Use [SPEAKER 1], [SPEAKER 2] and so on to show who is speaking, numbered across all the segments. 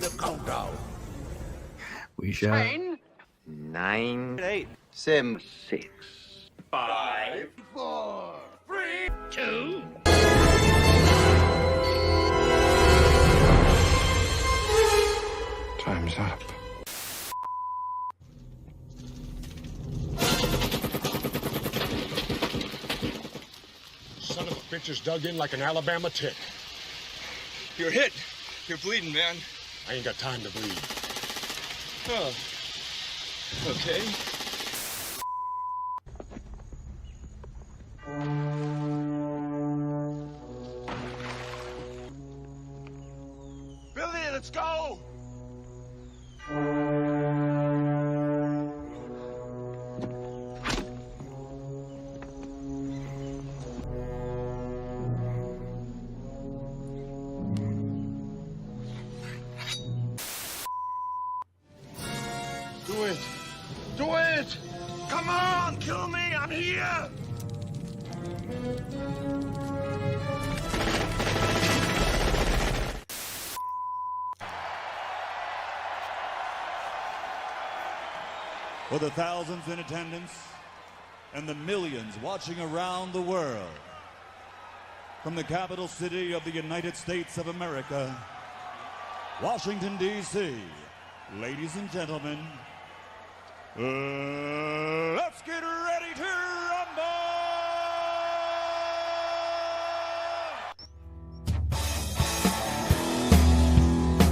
[SPEAKER 1] the countdown.
[SPEAKER 2] We shall.
[SPEAKER 3] 10, 9,
[SPEAKER 1] 8,
[SPEAKER 3] 7, 6,
[SPEAKER 1] 5, 4, 3,
[SPEAKER 3] 2.
[SPEAKER 4] Time's up.
[SPEAKER 5] Son of a bitch is dug in like an Alabama tick.
[SPEAKER 6] You're hit. You're bleeding, man.
[SPEAKER 5] I ain't got time to bleed.
[SPEAKER 6] Oh. Okay.
[SPEAKER 1] Billy, let's go.
[SPEAKER 5] Do it! Do it!
[SPEAKER 1] Come on, kill me. I'm here.
[SPEAKER 7] For the thousands in attendance and the millions watching around the world, from the capital city of the United States of America, Washington, D.C., ladies and gentlemen, let's get ready to rumble!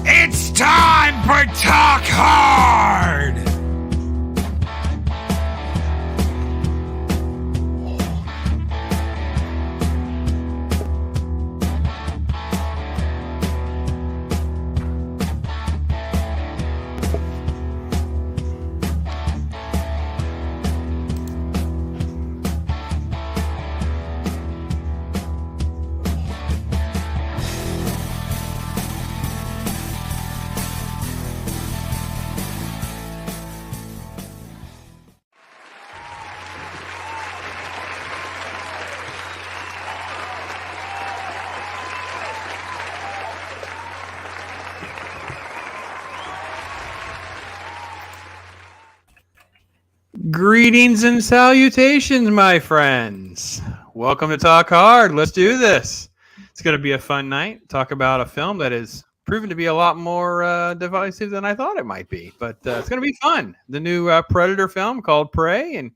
[SPEAKER 1] It's time for Talk Hard.
[SPEAKER 2] Greetings and salutations, my friends. Welcome to Talk Hard. Let's do this. It's going to be a fun night. Talk about a film that is proven to be a lot more divisive than I thought it might be. But it's going to be fun. The new Predator film called Prey. And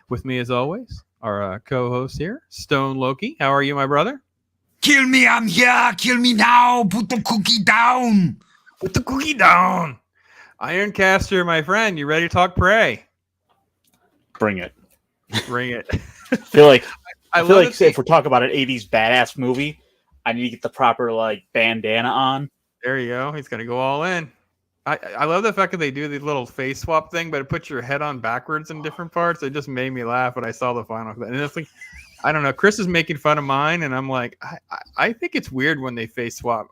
[SPEAKER 2] with me, as always, our co-host here, Stone Loki. How are you, my brother?
[SPEAKER 1] Kill me, I'm here. Kill me now. Put the cookie down.
[SPEAKER 2] Put the cookie down. Ironcaster, my friend. You ready to talk Prey?
[SPEAKER 8] Bring it.
[SPEAKER 2] Bring it.
[SPEAKER 8] I feel like
[SPEAKER 2] if
[SPEAKER 8] we're talking about an 80s badass movie, I need to get the proper like bandana on.
[SPEAKER 2] There you go. He's gonna go all in. I love the fact that they do the little face swap thing, but it puts your head on backwards in different parts. It just made me laugh when I saw the final. And it's like, I don't know. Chris is making fun of mine, and I'm like, I think it's weird when they face swap.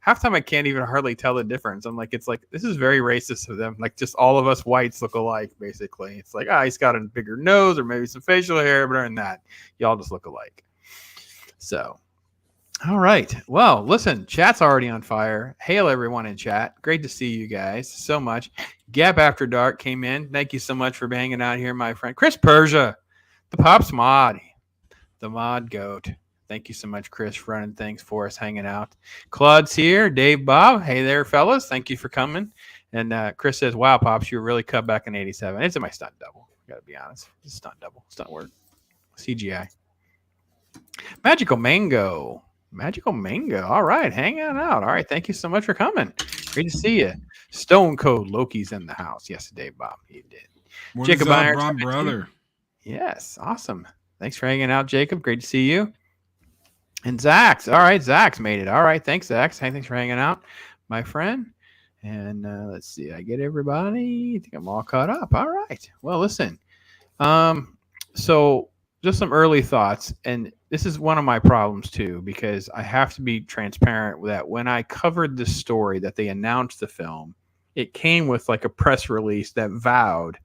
[SPEAKER 2] Half time I can't even hardly tell the difference. I'm like, it's like this is very racist of them. Like just all of us whites look alike, basically. It's like he's got a bigger nose or maybe some facial hair, but other than that, y'all just look alike. So, all right. Well, listen, chat's already on fire. Hail everyone in chat. Great to see you guys so much. Gap After Dark came in. Thank you so much for hanging out here, my friend. Chris Persia, the Pops Mod. The Mod Goat. Thank you so much, Chris, for running things for us, hanging out. Claude's here. Dave Bob. Hey there, fellas. Thank you for coming. And Chris says, wow, Pops, you were really cut back in 87. It's in my stunt double. I got to be honest. It's stunt double. Stunt work. CGI. Magical Mango. Magical Mango. All right. Hanging out. All right. Thank you so much for coming. Great to see you. Stone Cold Loki's in the house. Yes, Dave Bob. He did.
[SPEAKER 9] What
[SPEAKER 2] Jacob
[SPEAKER 9] is up,
[SPEAKER 2] Iron,
[SPEAKER 9] brother?
[SPEAKER 2] Yes. Awesome. Thanks for hanging out, Jacob. Great to see you. And Zach's. All right. Zach's made it. All right. Thanks, Zach. Thanks for hanging out, my friend. And let's see. I get everybody. I think I'm all caught up. All right. Well, listen. So just some early thoughts. And this is one of my problems, too, because I have to be transparent that when I covered this story that they announced the film, it came with like a press release that vowed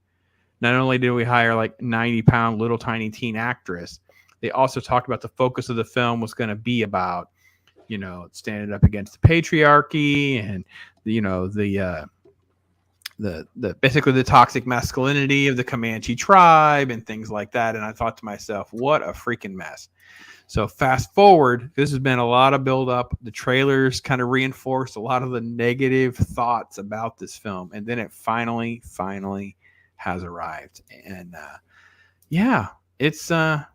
[SPEAKER 2] not only did we hire like 90-pound little tiny teen actress, they also talked about the focus of the film was going to be about, standing up against the patriarchy and the basically the toxic masculinity of the Comanche tribe and things like that. And I thought to myself, what a freaking mess. So fast forward, this has been a lot of build up. The trailers kind of reinforced a lot of the negative thoughts about this film. And then it finally has arrived. And it's something.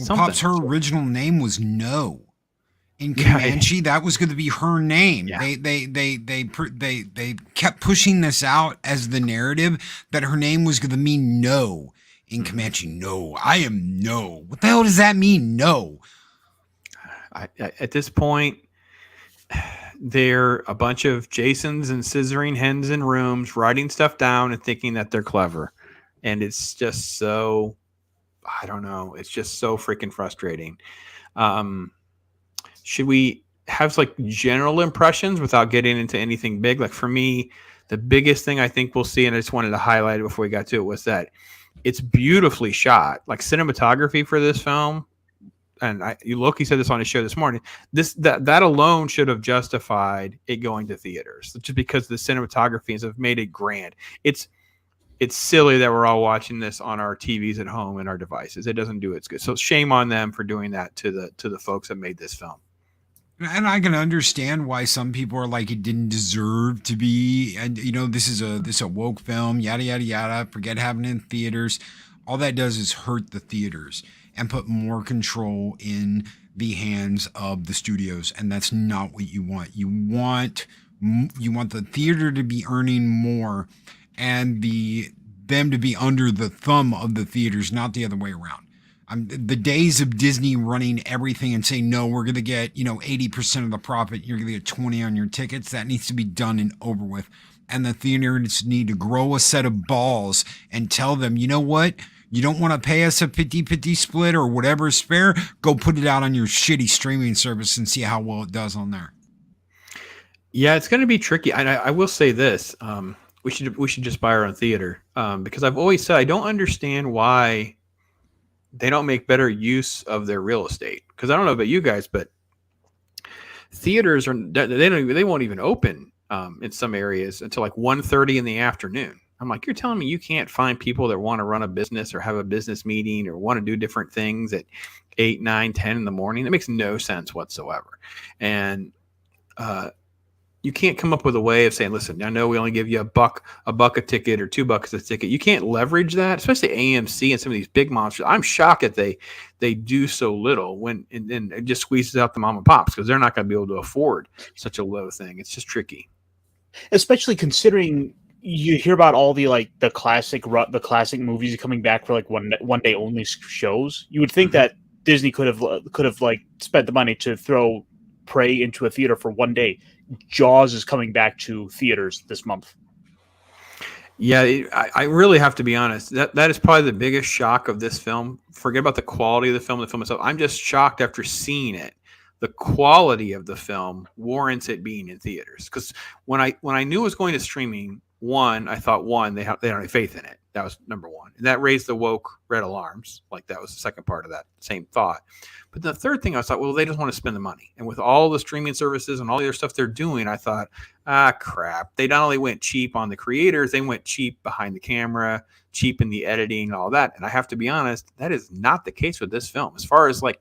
[SPEAKER 1] Pop's, her original name was No. In Comanche, that was going to be her name.
[SPEAKER 2] Yeah.
[SPEAKER 1] They kept pushing this out as the narrative that her name was going to mean no in Comanche. No, I am No. What the hell does that mean? No.
[SPEAKER 2] At this point, they're a bunch of Jasons and scissoring hens in rooms, writing stuff down and thinking that they're clever, and it's just so. I don't know. It's just so freaking frustrating. Should we have like general impressions without getting into anything big? Like for me, the biggest thing I think we'll see, and I just wanted to highlight it before we got to it, was that it's beautifully shot. Like cinematography for this film, and Loki said this on his show this morning. That alone should have justified it going to theaters, just because the cinematography have made it grand. It's silly that we're all watching this on our TVs at home and our devices. It doesn't do its good. So shame on them for doing that to the folks that made this film.
[SPEAKER 1] And I can understand why some people are like, it didn't deserve to be, and this is a woke film, yada yada yada. Forget having it in theaters. All that does is hurt the theaters and put more control in the hands of the studios, and that's not what you want. You want the theater to be earning more, and them to be under the thumb of the theaters, not the other way around. The days of Disney running everything and saying, no, we're going to get 80% of the profit, you're going to get 20 on your tickets, that needs to be done and over with. And the theaters need to grow a set of balls and tell them, you know what, you don't want to pay us a 50-50 split or whatever is fair, go put it out on your shitty streaming service and see how well it does on there.
[SPEAKER 2] Yeah, it's going to be tricky. And I will say this, we should just buy our own theater, because I've always said I don't understand why they don't make better use of their real estate. Because I don't know about you guys, but theaters they won't even open in some areas until like 1:30 in the afternoon. I'm like, you're telling me you can't find people that want to run a business or have a business meeting or want to do different things at 8, 9, 10 in the morning? That makes no sense whatsoever. And you can't come up with a way of saying, listen, I know we only give you a buck a ticket or $2 a ticket. You can't leverage that, especially AMC and some of these big monsters. I'm shocked that they do so little and it just squeezes out the mom and pops, because they're not going to be able to afford such a low thing. It's just tricky.
[SPEAKER 8] Especially considering you hear about all the classic movies coming back for like one day only shows. You would think that Disney could have like spent the money to throw Prey into a theater for one day. Jaws is coming back to theaters this month.
[SPEAKER 2] Yeah, I really have to be honest. That is probably the biggest shock of this film. Forget about the quality of the film itself. I'm just shocked after seeing it. The quality of the film warrants it being in theaters. Because when I knew it was going to streaming, I thought they don't have faith in it. That was number one. And that raised the woke red alarms. Like that was the second part of that same thought. But the third thing I thought, well, they just want to spend the money. And with all the streaming services and all the other stuff they're doing, I thought, crap. They not only went cheap on the creators, they went cheap behind the camera, cheap in the editing and all that. And I have to be honest, that is not the case with this film. As far as like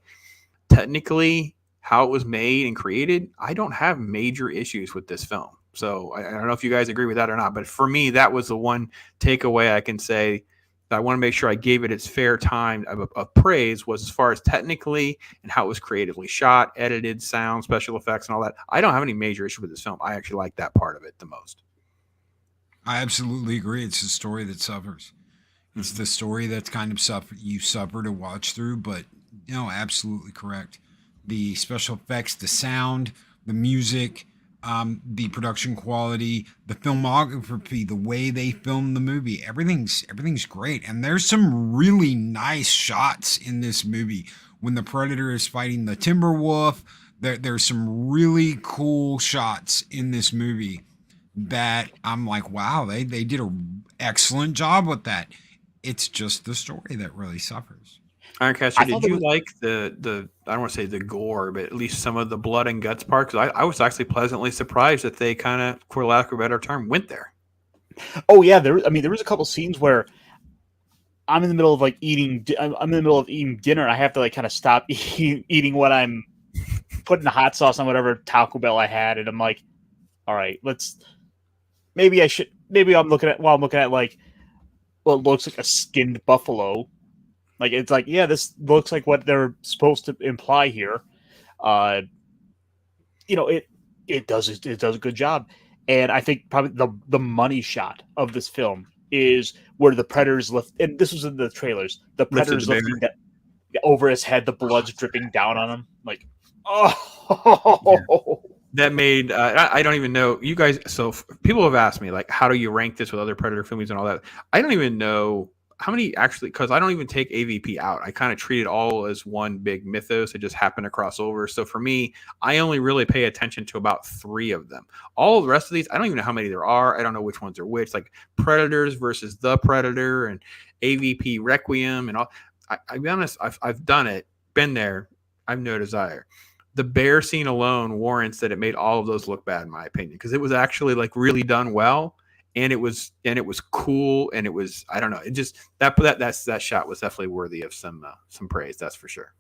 [SPEAKER 2] technically how it was made and created, I don't have major issues with this film. So I don't know if you guys agree with that or not, but for me, that was the one takeaway I can say that I want to make sure I gave it its fair time of praise, was as far as technically and how it was creatively shot, edited, sound, special effects, and all that. I don't have any major issue with this film. I actually like that part of it the most.
[SPEAKER 1] I absolutely agree. It's a story that suffers. It's the story that's kind of you suffer to watch through, but absolutely correct. The special effects, the sound, the music, the production quality, the filmography, the way they filmed the movie, everything's great. And there's some really nice shots in this movie. When the Predator is fighting the Timberwolf, there's some really cool shots in this movie that I'm like, wow, they did an excellent job with that. It's just the story that really suffers.
[SPEAKER 2] Ironcaster, did you like the I don't want to say the gore, but at least some of the blood and guts part? Because I was actually pleasantly surprised that they kind of, for lack of a better term, went there.
[SPEAKER 8] Oh yeah, there was a couple scenes where I'm in the middle of eating. I'm in the middle of eating dinner. And I have to kind of stop eating what I'm putting the hot sauce on whatever Taco Bell I had, and I'm like, all right, maybe I'm looking at what looks like a skinned buffalo. It's this looks like what they're supposed to imply here. It does a good job. And I think probably the money shot of this film is where the Predator's lift, and this was in the trailers, the Predator's lifting that over his head, the blood's dripping down on him.
[SPEAKER 2] That made I don't even know, you guys. So people have asked me how do you rank this with other Predator films and all that. I don't even know how many actually, because I don't even take AVP out. I kind of treat it all as one big mythos. It just happened to cross over. So for me, I only really pay attention to about 3 of them. All the rest of these, I don't even know how many there are. I don't know which ones are which, like Predators versus The Predator and AVP Requiem and all. I'll be honest, I've done it, been there. I've no desire. The bear scene alone warrants that it made all of those look bad, in my opinion, because it was actually really done well. And it was cool, and it was, I don't know, it just that shot was definitely worthy of some praise, that's for sure.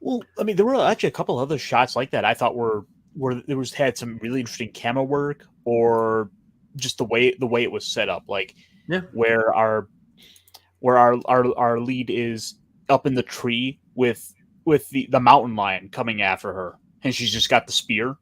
[SPEAKER 8] Well, I mean, there were actually a couple other shots like that I thought had some really interesting camera work, or just the way it was set up, where our lead is up in the tree with the mountain lion coming after her, and she's just got the spear.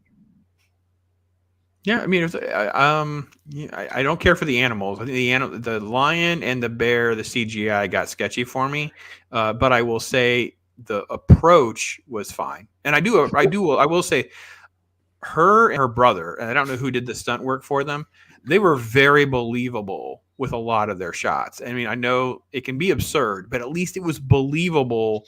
[SPEAKER 2] Yeah, I mean, I don't care for the animals. I think the lion and the bear, the CGI got sketchy for me, but I will say the approach was fine. And I will say, her and her brother, and I don't know who did the stunt work for them, they were very believable with a lot of their shots. I mean, I know it can be absurd, but at least it was believable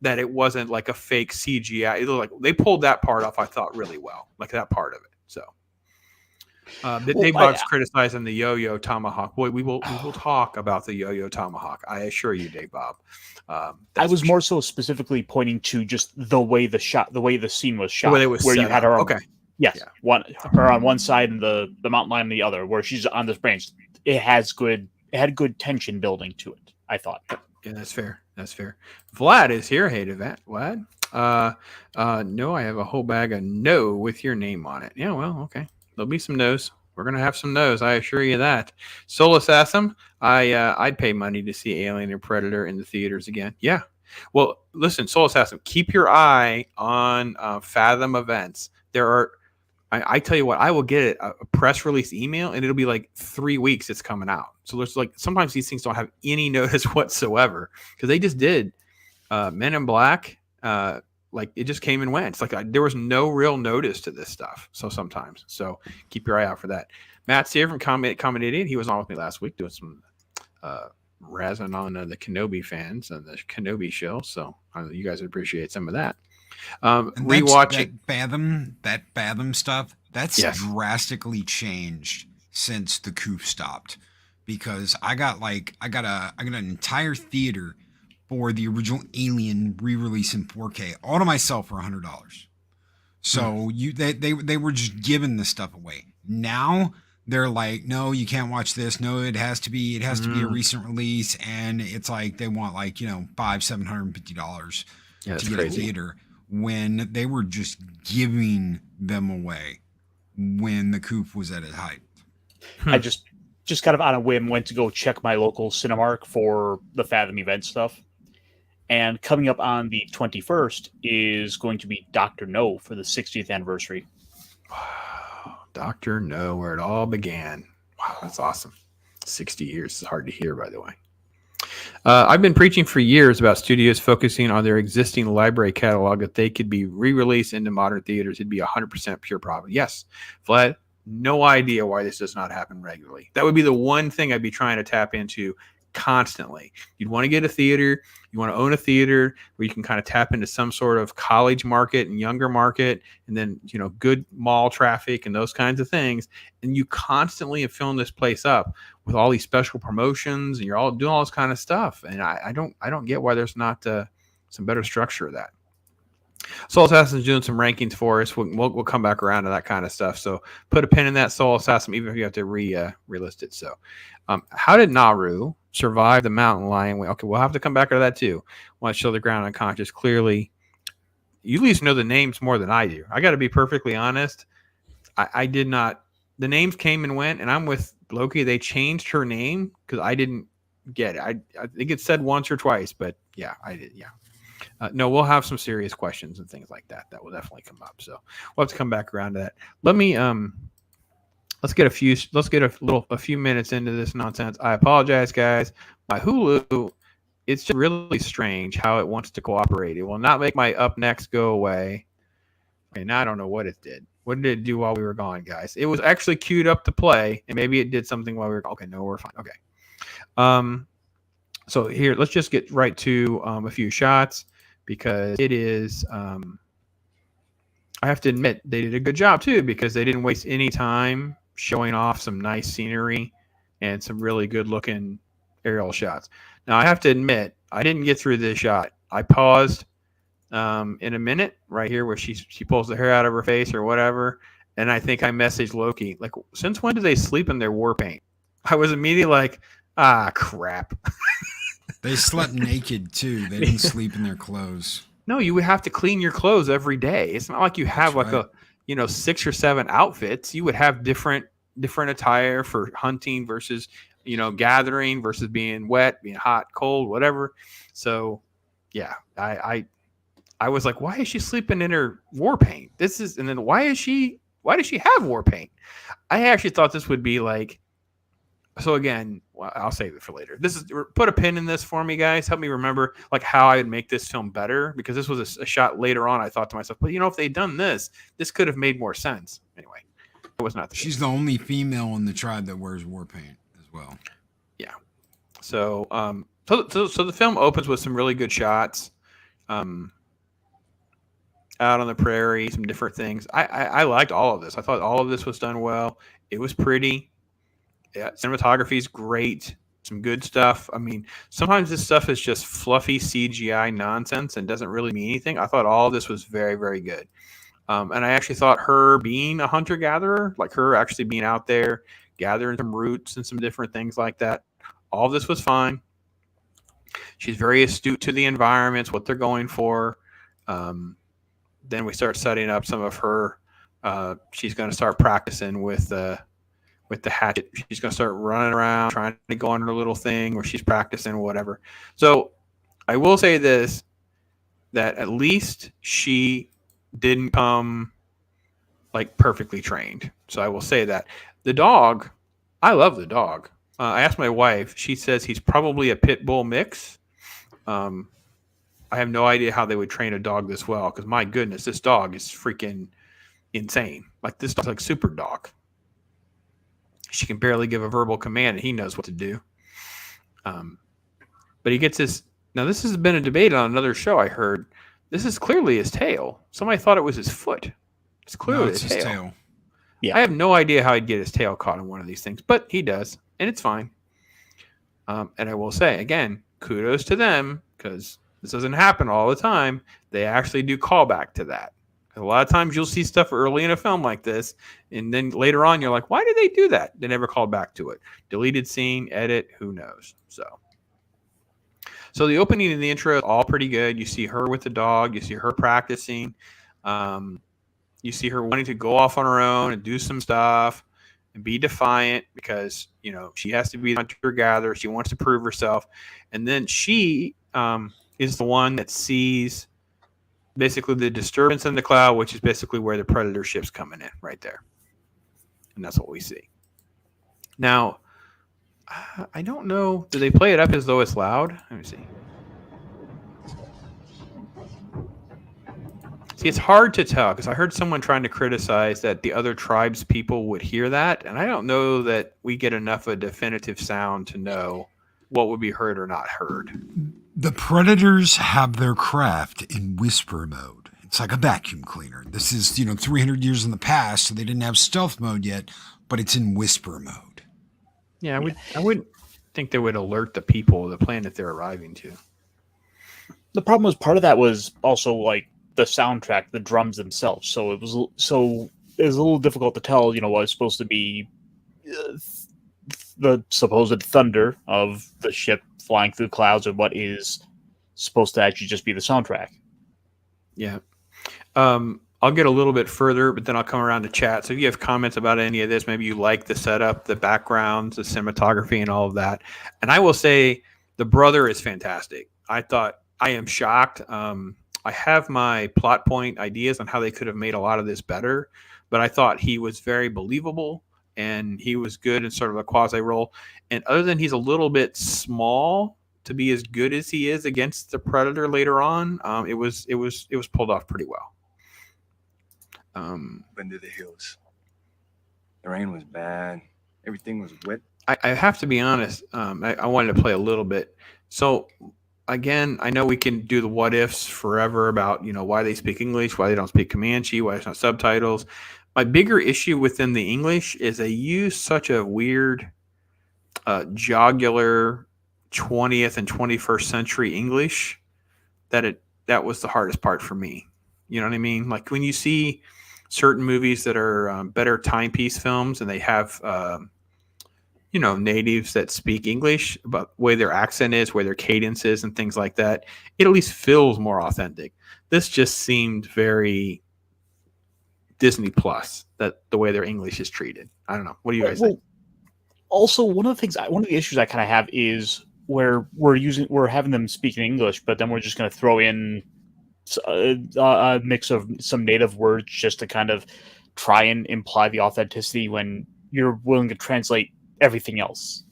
[SPEAKER 2] that it wasn't like a fake CGI. It looked like they pulled that part off, I thought, really well, like that part of it. So. Dave Bob's criticizing the yo-yo tomahawk. Boy, we will talk about the yo-yo tomahawk. I assure you, Dave Bob.
[SPEAKER 8] I was more so specifically pointing to just the way the scene was shot,
[SPEAKER 2] where you
[SPEAKER 8] had her.
[SPEAKER 2] Okay.
[SPEAKER 8] Yes,
[SPEAKER 2] yeah.
[SPEAKER 8] Her on one side and the mountain lion on the other, where she's on this branch. It had good tension building to it, I thought.
[SPEAKER 2] Yeah, that's fair. Vlad is here. Hey, Vlad. No, I have a whole bag of no with your name on it. Yeah, well, okay. There'll be some no's. We're gonna have some no's. I assure you that. Soul Assassin. I'd pay money to see Alien or Predator in the theaters again. Yeah. Well, listen, Soul Assassin. Keep your eye on Fathom events. There are. I tell you what. I will get a press release email, and it'll be 3 weeks. It's coming out. So there's sometimes these things don't have any notice whatsoever, because they just did Men in Black. It just came and went. It's there was no real notice to this stuff. So sometimes, keep your eye out for that. Matt's here from Comment Idiot. He was on with me last week doing some razzing on the Kenobi fans and the Kenobi show. So you guys would appreciate some of that. Rewatching
[SPEAKER 1] that Fathom stuff. That's drastically changed since the coup stopped, because I got an entire theater for the original Alien re-release in 4K, all to myself for $100. So they were just giving this stuff away. Now they're like, no, you can't watch this. No, it has to be a recent release, and it's they want $500-$750 to get a theater, when they were just giving them away when the coup was at its height.
[SPEAKER 8] I just kind of on a whim went to go check my local Cinemark for the Fathom event stuff. And coming up on the 21st is going to be Dr. No for the 60th anniversary.
[SPEAKER 2] Wow. Dr. No, where it all began. Wow, that's awesome. 60 years is hard to hear, by the way. I've been preaching for years about studios focusing on their existing library catalog, that they could be re-released into modern theaters. It'd be 100% pure profit. Yes, Vlad, no idea why this does not happen regularly. That would be the one thing I'd be trying to tap into. constantly. You'd want to get a theater. You want to own a theater where you can kind of tap into some sort of college market and younger market, and then, you know, good mall traffic and those kinds of things. And you constantly have filling this place up with all these special promotions, and you're all doing all this kind of stuff. And I don't get why there's not some better structure of that. Soul Assassin's doing some rankings for us. We'll come back around to that kind of stuff. So put a pin in that Soul Assassin, even if you have to relist it. So, how did Naru survive the mountain lion? Okay, we'll have to come back to that too. Want to show the ground unconscious. Clearly, you at least know the names more than I do. I got to be perfectly honest. I did not. The names came and went, and I'm with Loki. They changed her name because I didn't get it. I think it said once or twice, but yeah, I did. Yeah. No, we'll have some serious questions and things like that. That will definitely come up. So we'll have to come back around to that. Let me let's get a few minutes into this nonsense. I apologize, guys. My Hulu, it's just really strange how it wants to cooperate. It will not make my up next go away. Okay, now I don't know what it did. What did it do while we were gone, guys? It was actually queued up to play, and maybe it did something while we were gone. Okay, no, we're fine. Okay. So here, let's just get right to a few shots, because it is, I have to admit, they did a good job too, because they didn't waste any time showing off some nice scenery and some really good looking aerial shots. Now I have to admit, I didn't get through this shot. I paused in a minute right here where she pulls the hair out of her face or whatever. And I think I messaged Loki, like, since when do they sleep in their war paint? I was immediately like, ah, crap.
[SPEAKER 1] They slept naked too. They didn't sleep in their clothes.
[SPEAKER 2] No, you would have to clean your clothes every day. It's not like you have
[SPEAKER 1] That's right.
[SPEAKER 2] 6 or 7 outfits. You would have different attire for hunting versus, gathering versus being wet, being hot, cold, whatever. So yeah, I was like, why is she sleeping in her war paint? And then why does she have war paint? I actually thought this would be like, so again, well, I'll save it for later. Put a pin in this for me, guys. Help me remember like how I would make this film better, because this was a shot later on. I thought to myself, but if they'd done this could have made more sense. Anyway, it was not the case.
[SPEAKER 1] She's the only female in the tribe that wears war paint as well.
[SPEAKER 2] Yeah. So, so the film opens with some really good shots, out on the prairie, some different things. I liked all of this. I thought all of this was done well. It was pretty. Yeah, cinematography is great. Some good stuff. I mean, sometimes this stuff is just fluffy CGI nonsense and doesn't really mean anything. I thought all of this was very, very good. And I actually thought her being a hunter-gatherer, like her actually being out there gathering some roots and some different things like that, all of this was fine. She's very astute to the environments, what they're going for. Then we start setting up some of her. She's going to start practicing with the hatchet. She's going to start running around trying to go on her little thing where she's practicing or whatever. So I will say this, that at least she didn't come like perfectly trained. So I will say that. The dog, I love the dog. I asked my wife. She says he's probably a pit bull mix. I have no idea how they would train a dog this well, because my goodness, this dog is freaking insane. Like, this dog's like super dog. She can barely give a verbal command, and he knows what to do. But he gets this. Now, this has been a debate on another show I heard. This is clearly his tail. Somebody thought it was his foot. It's clearly
[SPEAKER 1] it's
[SPEAKER 2] his tail.
[SPEAKER 1] tail.
[SPEAKER 8] Yeah.
[SPEAKER 2] I have no idea how he'd get his tail caught in one of these things, but he does, and it's fine. And I will say, again, kudos to them, because this doesn't happen all the time. They actually do call back to that. A lot of times you'll see stuff early in a film like this, and then later on you're like, why did they do that? They never called back to it. Deleted scene, edit, who knows? So the opening and the intro is all pretty good. You see her with the dog. You see her practicing. You see her wanting to go off on her own and do some stuff and be defiant, because, she has to be the hunter-gatherer. She wants to prove herself. And then she is the one that sees basically the disturbance in the cloud, which is basically where the predator ship's coming in right there. And that's what we see. Now, I don't know. Do they play it up as though it's loud? Let me see. See, it's hard to tell, because I heard someone trying to criticize that the other tribes people would hear that. And I don't know that we get enough of a definitive sound to know what would be heard or not heard.
[SPEAKER 1] The Predators have their craft in whisper mode. It's like a vacuum cleaner. This is, 300 years in the past, so they didn't have stealth mode yet, but it's in whisper mode.
[SPEAKER 2] Yeah, I would think they would alert the people of the planet they're arriving to.
[SPEAKER 8] The problem was part of that was also like the soundtrack, the drums themselves. So it was a little difficult to tell, what was supposed to be the supposed thunder of the ship flying through clouds, and what is supposed to actually just be the soundtrack.
[SPEAKER 2] Yeah. I'll get a little bit further, but then I'll come around to chat. So if you have comments about any of this, maybe you like the setup, the backgrounds, the cinematography, and all of that. And I will say the brother is fantastic. I am shocked. I have my plot point ideas on how they could have made a lot of this better, but I thought he was very believable and he was good in sort of a quasi role. And other than he's a little bit small to be as good as he is against the Predator later on, it was pulled off pretty well.
[SPEAKER 4] Into the hills. The rain was bad. Everything was wet.
[SPEAKER 2] I have to be honest. I wanted to play a little bit. So again, I know we can do the what ifs forever about why they speak English, why they don't speak Comanche, why there's not subtitles. My bigger issue within the English is they use such a weird, jocular 20th and 21st century English that was the hardest part for me. You know what I mean? Like when you see certain movies that are better timepiece films and they have natives that speak English, but the way their accent is, where their cadence is, and things like that, it at least feels more authentic. This just seemed very Disney Plus, that the way their English is treated. I don't know. What do you guys think?
[SPEAKER 8] Also, one of the issues I kind of have is where we're having them speak in English, but then we're just going to throw in a mix of some native words just to kind of try and imply the authenticity when you're willing to translate everything else.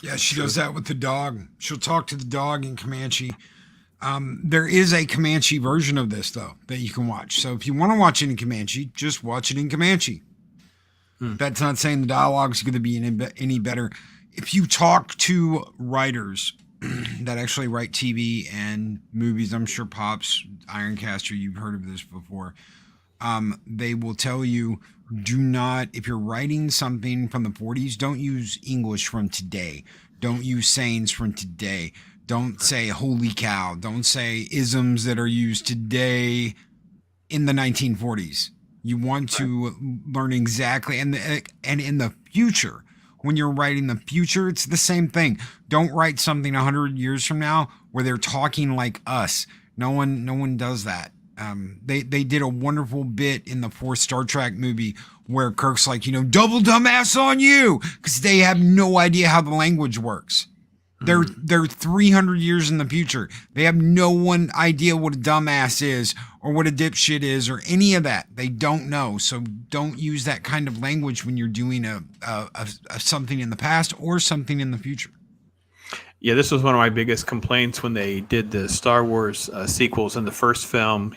[SPEAKER 1] Yeah, she does that with the dog. She'll talk to the dog in Comanche. There is a Comanche version of this, though, that you can watch. So if you want to watch it in Comanche, just watch it in Comanche. That's not saying the dialogue is going to be any better. If you talk to writers that actually write TV and movies, I'm sure Pops, Ironcaster, you've heard of this before, they will tell you, do not, if you're writing something from the 40s, don't use English from today. Don't use sayings from today. Don't say holy cow. Don't say isms that are used today in the 1940s. You want to learn exactly, and in the future, when you're writing the future, it's the same thing. Don't write something 100 years from now where they're talking like us. No one does that. They did a wonderful bit in the fourth Star Trek movie where Kirk's like, double dumbass on you, because they have no idea how the language works. They're 300 years in the future. They have no idea what a dumbass is or what a dipshit is or any of that. They don't know. So don't use that kind of language when you're doing a something in the past or something in the future.
[SPEAKER 2] Yeah, this was one of my biggest complaints when they did the Star Wars sequels. In the first film,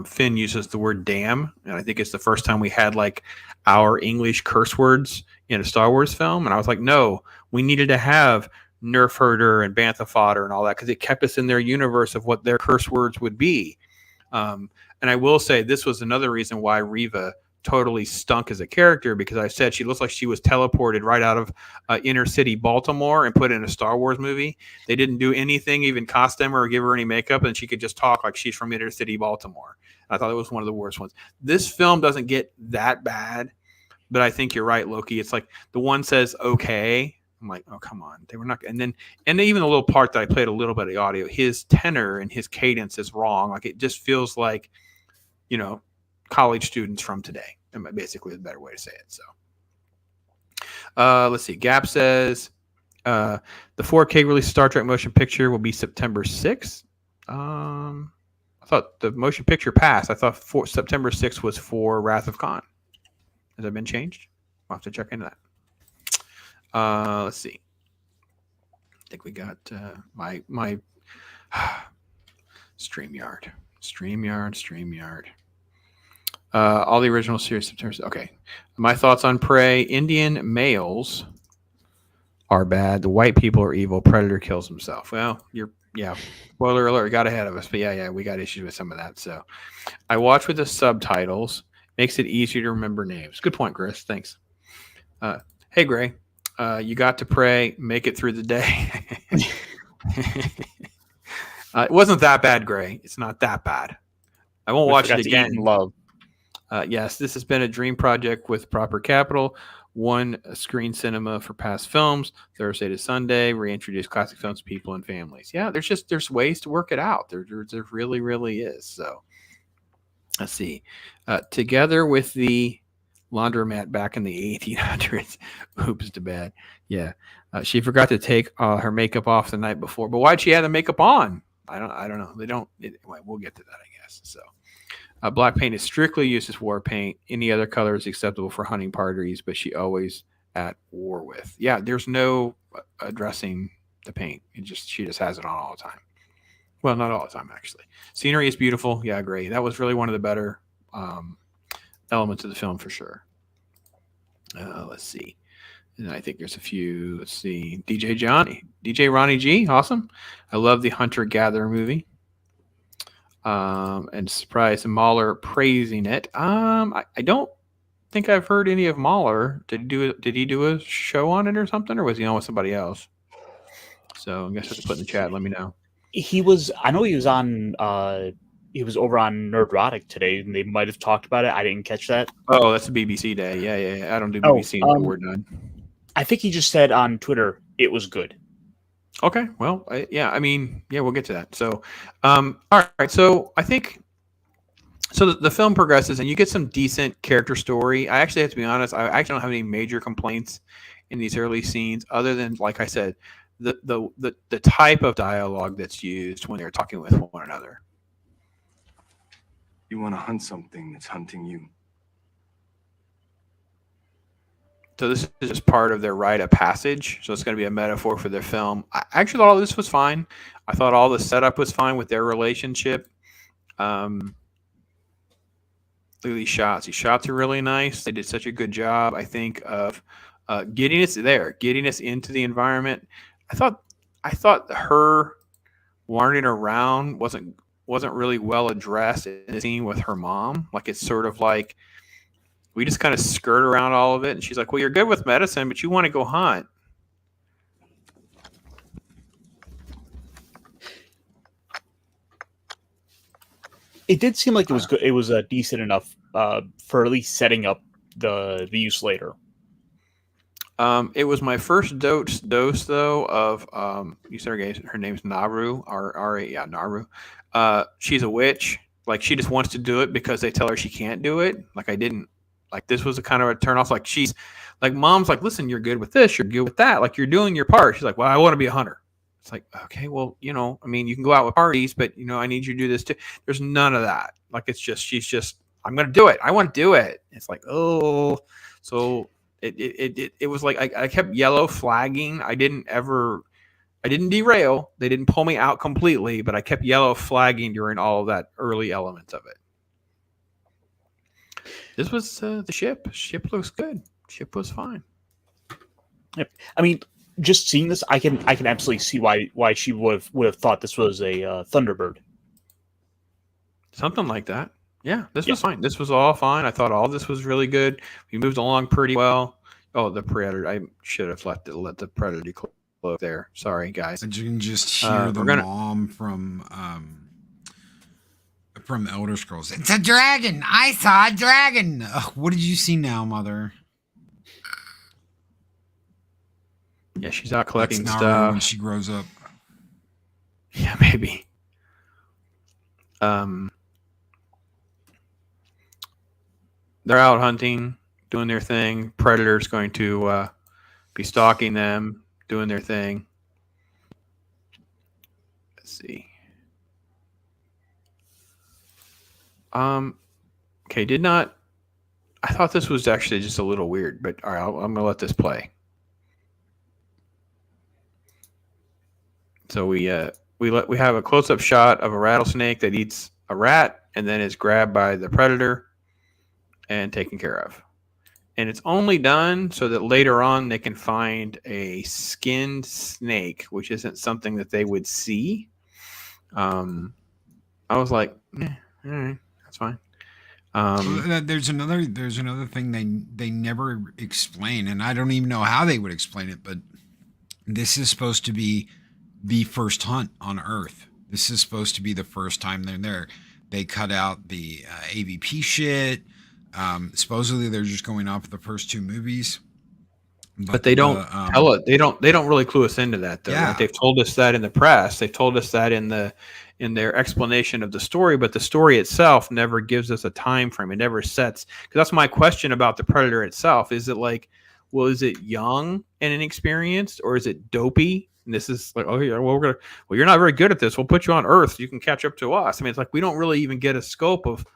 [SPEAKER 2] Finn uses the word damn, and I think it's the first time we had like our English curse words in a Star Wars film. And I was like, no, we needed to have Nerf herder and bantha fodder and all that because it kept us in their universe of what their curse words would be. And I will say this was another reason why Reva totally stunk as a character, because I said she looks like she was teleported right out of inner city Baltimore and put in a Star Wars movie. They didn't do anything, even costume her or give her any makeup, and she could just talk like she's from inner city Baltimore. I thought it was one of the worst ones. This film doesn't get that bad, but I think you're right, Loki. It's like the one says okay. I'm like, oh, come on. They were not. And then even the little part that I played a little bit of the audio, his tenor and his cadence is wrong. Like it just feels like, college students from today. And basically is a better way to say it. So let's see. Gap says the 4K release Star Trek motion picture will be September 6th. I thought the motion picture passed. I thought September 6th was for Wrath of Khan. Has that been changed? I'll have to check into that. Let's see. I think we got my StreamYard. All the original series. Okay. My thoughts on Prey. Indian males are bad. The white people are evil. Predator kills himself. Well, spoiler alert, got ahead of us. But yeah, we got issues with some of that. So I watch with the subtitles. Makes it easier to remember names. Good point, Chris. Thanks. Hey, Gray. You got to pray. Make it through the day. It wasn't that bad, Gray. It's not that bad. I won't watch it again.
[SPEAKER 8] Love.
[SPEAKER 2] Yes, this has been a dream project with proper capital. One screen cinema for past films, Thursday to Sunday, reintroduce classic films to people and families. Yeah, there's ways to work it out. There really, really is. So let's see. Together with the laundromat back in the 1800s. Oops, to bad. Yeah. She forgot to take her makeup off the night before. But why'd she have the makeup on? I don't know. They don't. We'll get to that, I guess. So. Black paint is strictly used as war paint. Any other color is acceptable for hunting parties, but she always at war with. Yeah, there's no addressing the paint. She just has it on all the time. Well, not all the time, actually. Scenery is beautiful. Yeah, great. That was really one of the better elements of the film for sure. Let's see. And I think there's a few. Let's see. DJ Ronnie G. Awesome. I love the Hunter-Gatherer movie. And surprise, Mahler praising it. I don't think I've heard any of Mahler. Did he do a show on it or something, or was he on with somebody else? So I guess I have to put in the chat. Let me know.
[SPEAKER 8] I know he was on. He was over on Nerdrotic today, and they might have talked about it. I didn't catch that.
[SPEAKER 2] Oh, that's a BBC day. Yeah. I don't do BBC until we're done.
[SPEAKER 8] I think he just said on Twitter it was good.
[SPEAKER 2] Okay, well, we'll get to that. So, all right. So I think, the film progresses and you get some decent character story. I actually have to be honest. I actually don't have any major complaints in these early scenes, other than, like I said, the type of dialogue that's used when they're talking with one another.
[SPEAKER 4] You want to hunt something that's hunting you.
[SPEAKER 2] So this is just part of their rite of passage. So it's going to be a metaphor for their film. I actually thought all this was fine. I thought all the setup was fine with their relationship. Look at these shots. These shots are really nice. They did such a good job, I think, of getting us there, getting us into the environment. I thought her wandering around wasn't really well addressed in the scene with her mom. Like, it's sort of like, we just kind of skirt around all of it. And she's like, well, you're good with medicine, but you want to go hunt.
[SPEAKER 8] It did seem like it was good. It was decent enough for at least setting up the use later.
[SPEAKER 2] It was my first dose though of you said her name's Naru, Naru. She's a witch. Like, she just wants to do it because they tell her she can't do it. Like, I didn't. Like, this was a kind of a turn off. Like, she's like, mom's like, listen, you're good with this, you're good with that. Like, you're doing your part. She's like, well, I want to be a hunter. It's like, okay, well, you can go out with parties, but I need you to do this too. There's none of that. Like, it's just, she's just, I'm going to do it. I want to do it. It's like, oh, so it was like, I kept yellow flagging. I didn't derail. They didn't pull me out completely, but I kept yellow flagging during all of that early elements of it. This was the ship. Ship looks good. Ship was fine.
[SPEAKER 8] Yep. I mean, just seeing this, I can absolutely see why she would have thought this was a Thunderbird.
[SPEAKER 2] Something like that. Yeah, this was fine. This was all fine. I thought all this was really good. We moved along pretty well. Oh, the Predator. I should have let the Predator close there. Sorry, guys.
[SPEAKER 1] And you can just hear the mom from Elder Scrolls. It's a dragon. I saw a dragon. Ugh, what did you see now, Mother?
[SPEAKER 2] Yeah, she's out collecting
[SPEAKER 1] That's
[SPEAKER 2] stuff
[SPEAKER 1] when she grows up.
[SPEAKER 2] Yeah, maybe. They're out hunting, doing their thing. Predator's going to be stalking them, doing their thing. Let's see. Okay, I thought this was actually just a little weird, but all right, I'm going to let this play. So we have a close-up shot of a rattlesnake that eats a rat and then is grabbed by the predator and taken care of. and it's only done so that later on they can find a skinned snake, which isn't something that they would see. I was like, all right, that's fine.
[SPEAKER 1] There's another thing they never explain, and I don't even know how they would explain it, but this is supposed to be the first hunt on Earth. This is supposed to be the first time they're there. They cut out the AVP shit. Supposedly they're just going off the first two movies,
[SPEAKER 2] but they don't tell it. They don't really clue us into that though.
[SPEAKER 1] Yeah.
[SPEAKER 2] Like, they've told us that in the press. They've told us that in their explanation of the story, but the story itself never gives us a time frame. It never sets. Because that's my question about the Predator itself. Is it like, well, is it young and inexperienced, or is it dopey? And this is like, oh yeah, well, you're not very good at this. We'll put you on Earth. You can catch up to us. I mean, it's like we don't really even get a scope of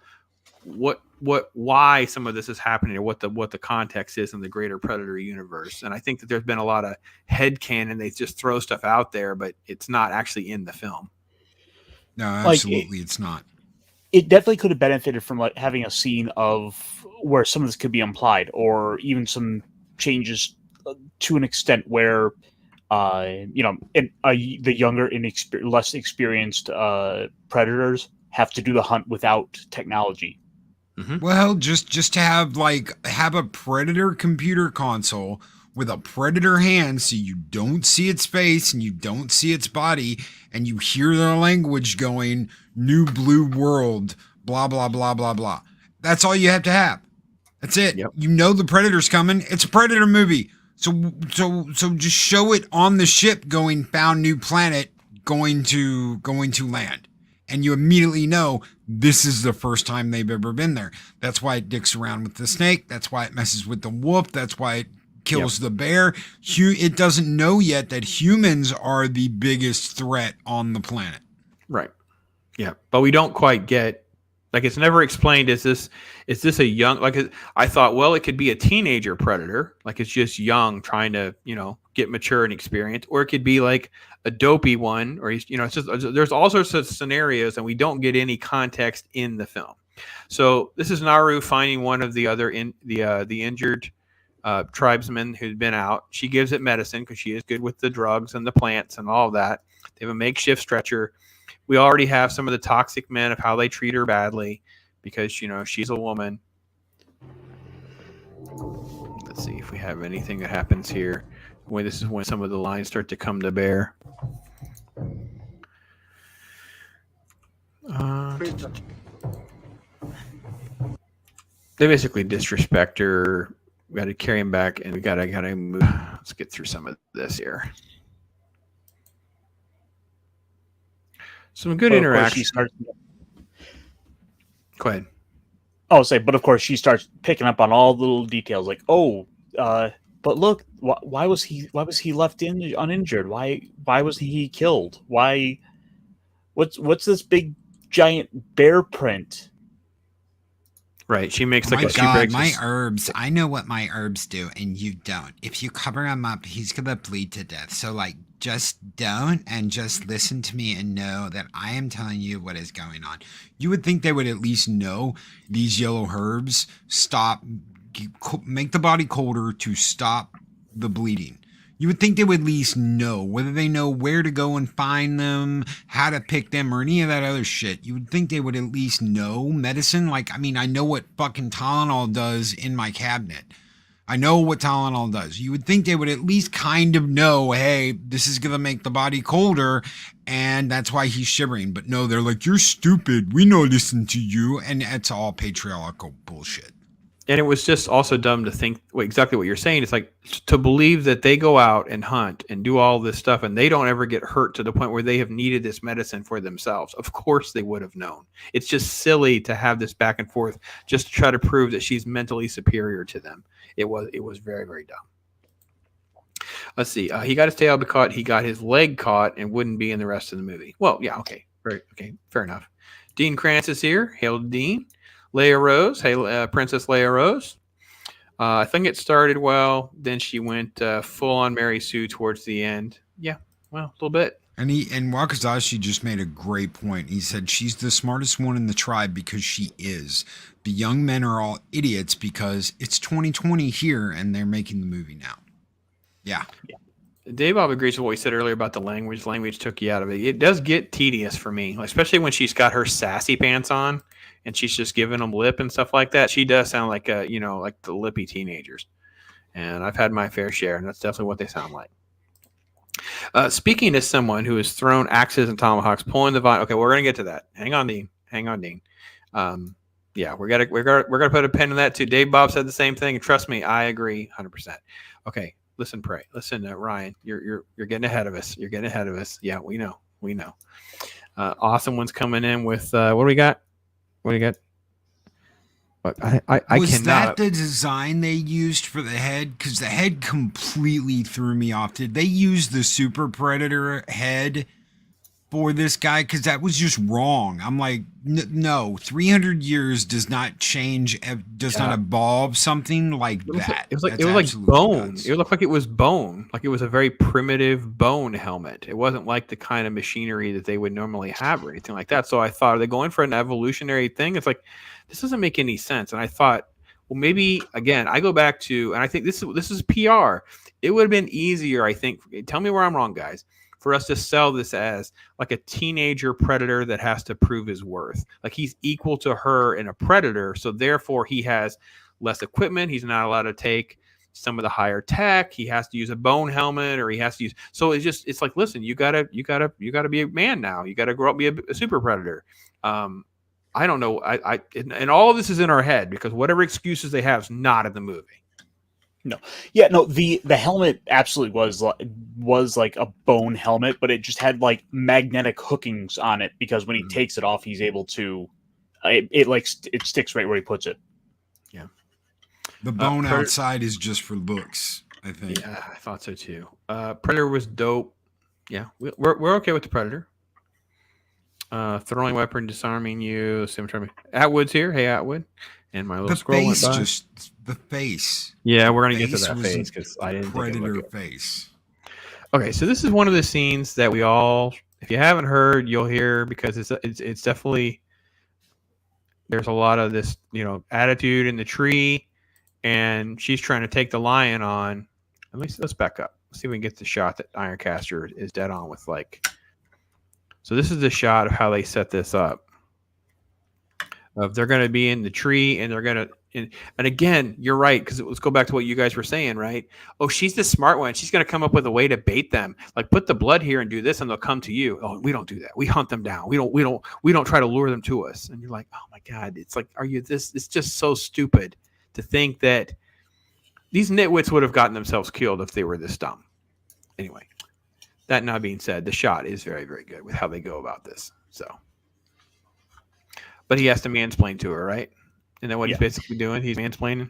[SPEAKER 2] why some of this is happening, or what the context is in the greater Predator universe. And I think that there's been a lot of headcanon. They just throw stuff out there, but it's not actually in the film.
[SPEAKER 1] No, absolutely, it's not.
[SPEAKER 8] It definitely could have benefited from like having a scene of where some of this could be implied, or even some changes to an extent where, the younger, less experienced predators have to do the hunt without technology.
[SPEAKER 1] Mm-hmm. Well, just to have a Predator computer console with a Predator hand, so you don't see its face and you don't see its body, and you hear their language going, "New Blue World," blah blah blah blah blah. That's all you have to have. That's it.
[SPEAKER 2] Yep.
[SPEAKER 1] You know the Predator's coming. It's a Predator movie. So just show it on the ship going, found new planet, going to land. And you immediately know this is the first time they've ever been there. That's why it dicks around with the snake. That's why it messes with the wolf. That's why it kills the bear. It doesn't know yet that humans are the biggest threat on the planet.
[SPEAKER 2] Right. Yeah. But we don't quite get, like, it's never explained. Is this a young, like, I thought, well, it could be a teenager predator. Like, it's just young, trying to, get mature and experience, or it could be like a dopey one, or he's, it's just, there's all sorts of scenarios, and we don't get any context in the film. So this is Naru finding one of the other the injured tribesmen who'd been out. She gives it medicine because she is good with the drugs and the plants and all of that. They have a makeshift stretcher. We already have some of the toxic men of how they treat her badly because, she's a woman. Let's see if we have anything that happens here. This is when some of the lines start to come to bear. They basically disrespect her. We got to carry him back, and we gotta move. Let's get through some of this here. Some good interaction. Go ahead.
[SPEAKER 8] But of course she starts picking up on all the little details, like, but look, why was he left uninjured? Why was he killed? Why? What's this big giant bear print?
[SPEAKER 2] Right. She makes
[SPEAKER 1] my God, my herbs. I know what my herbs do, and you don't. If you cover him up, he's gonna bleed to death. So just don't, and just listen to me and know that I am telling you what is going on. You would think they would at least know these yellow herbs make the body colder to stop the bleeding. You would think they would at least know, whether they know where to go and find them, how to pick them, or any of that other shit. You would think they would at least know medicine. I know what fucking Tylenol does in my cabinet. I know what Tylenol does. You would think they would at least kind of know, hey, this is going to make the body colder, and that's why he's shivering. But no, they're like, you're stupid. We know listen to you. And it's all patriarchal bullshit.
[SPEAKER 2] And it was just also dumb to think exactly what you're saying. It's like to believe that they go out and hunt and do all this stuff and they don't ever get hurt to the point where they have needed this medicine for themselves. Of course they would have known. It's just silly to have this back and forth just to try to prove that she's mentally superior to them. It was very, very dumb. Let's see. He got his tail caught. He got his leg caught and wouldn't be in the rest of the movie. Well, yeah, okay. Fair enough. Dean Krantz is here. Hail to Dean. Leia Rose. Hey, Princess Leia Rose. I think it started well. Then she went full on Mary Sue towards the end. Yeah, well, a little bit.
[SPEAKER 1] And Wakazashi just made a great point. He said she's the smartest one in the tribe because she is. The young men are all idiots because it's 2020 here and they're making the movie now. Yeah.
[SPEAKER 2] Dave Bob agrees with what we said earlier about the language. Language took you out of it. It does get tedious for me, especially when she's got her sassy pants on and she's just giving them lip and stuff like that. She does sound like like the lippy teenagers. And I've had my fair share, and that's definitely what they sound like. Speaking to someone who has thrown axes and tomahawks, pulling the vine. Okay, we're gonna get to that. Hang on, Dean. Yeah, we're gonna put a pin in that too. Dave Bob said the same thing, and trust me, I agree 100%. Okay, listen, Ryan, you're getting ahead of us. You're getting ahead of us. Yeah, we know. Awesome one's coming in with what do we got? What do you got? I
[SPEAKER 1] Was
[SPEAKER 2] cannot.
[SPEAKER 1] that the design they used for the head? Because the head completely threw me off. Did they use the Super Predator head for this guy? Because that was just wrong. I'm like, no, 300 years does not change, does not evolve something like that.
[SPEAKER 2] It was like
[SPEAKER 1] Absolutely
[SPEAKER 2] bone.
[SPEAKER 1] nuts.
[SPEAKER 2] It looked like it was bone. Like it was a very primitive bone helmet. It wasn't like the kind of machinery that they would normally have or anything like that. So I thought, are they going for an evolutionary thing? It's like, this doesn't make any sense. And I thought, well, maybe again, I go back to, and I think this is PR. It would have been easier, I think. Tell me where I'm wrong, guys, for us to sell this as like a teenager predator that has to prove his worth. Like he's equal to her in a predator, so therefore he has less equipment. He's not allowed to take some of the higher tech. He has to use a bone helmet, or he has to use. So it's like, listen, you gotta be a man now. You gotta grow up, be a super predator. I don't know. And all of this is in our head because whatever excuses they have is not in the movie.
[SPEAKER 8] The helmet absolutely was like a bone helmet, but it just had like magnetic hookings on it because when he takes it off, he's able to. It sticks right where he puts it.
[SPEAKER 2] Yeah,
[SPEAKER 1] the bone outside is just for looks, I think.
[SPEAKER 2] Yeah, I thought so too. Predator was dope. Yeah, we're okay with the Predator. Throwing weapon, disarming you. Atwood's here. Hey, Atwood. And my little scroll went by.
[SPEAKER 1] The face.
[SPEAKER 2] Yeah, we're gonna get to that face because I didn't
[SPEAKER 1] Predator face.
[SPEAKER 2] Okay, so this is one of the scenes that we all, if you haven't heard, you'll hear because it's definitely, there's a lot of this attitude in the tree, and she's trying to take the lion on. Let's back up. Let's see if we can get the shot that Ironcaster is dead on with like. So this is the shot of how they set this up. They're going to be in the tree, and they're going to, and again, you're right, because let's go back to what you guys were saying, right? Oh, she's the smart one. She's going to come up with a way to bait them. Like, put the blood here and do this, and they'll come to you. Oh, we don't do that. We hunt them down. We don't try to lure them to us. And you're like, oh my God, it's like, are you this? It's just so stupid to think that these nitwits would have gotten themselves killed if they were this dumb. Anyway, that not being said, the shot is very, very good with how they go about this. So. But he has to mansplain to her, right? Isn't that what he's basically doing? He's mansplaining.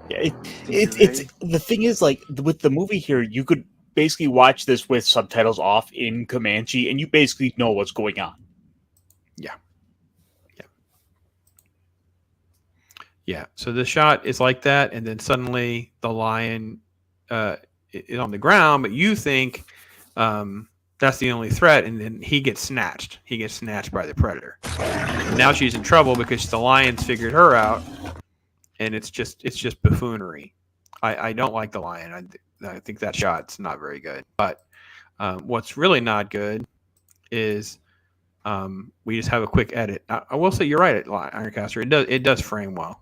[SPEAKER 8] Yeah, it's the thing is, like, with the movie here, you could basically watch this with subtitles off in Comanche, and you basically know what's going on.
[SPEAKER 2] Yeah. So the shot is like that, and then suddenly the lion is on the ground, but you think that's the only threat, and then he gets snatched. He gets snatched by the predator. And now she's in trouble because the lion's figured her out, and it's just buffoonery. I don't like the lion. I think that shot's not very good. But what's really not good is we just have a quick edit. I will say you're right, Ironcaster. It does frame well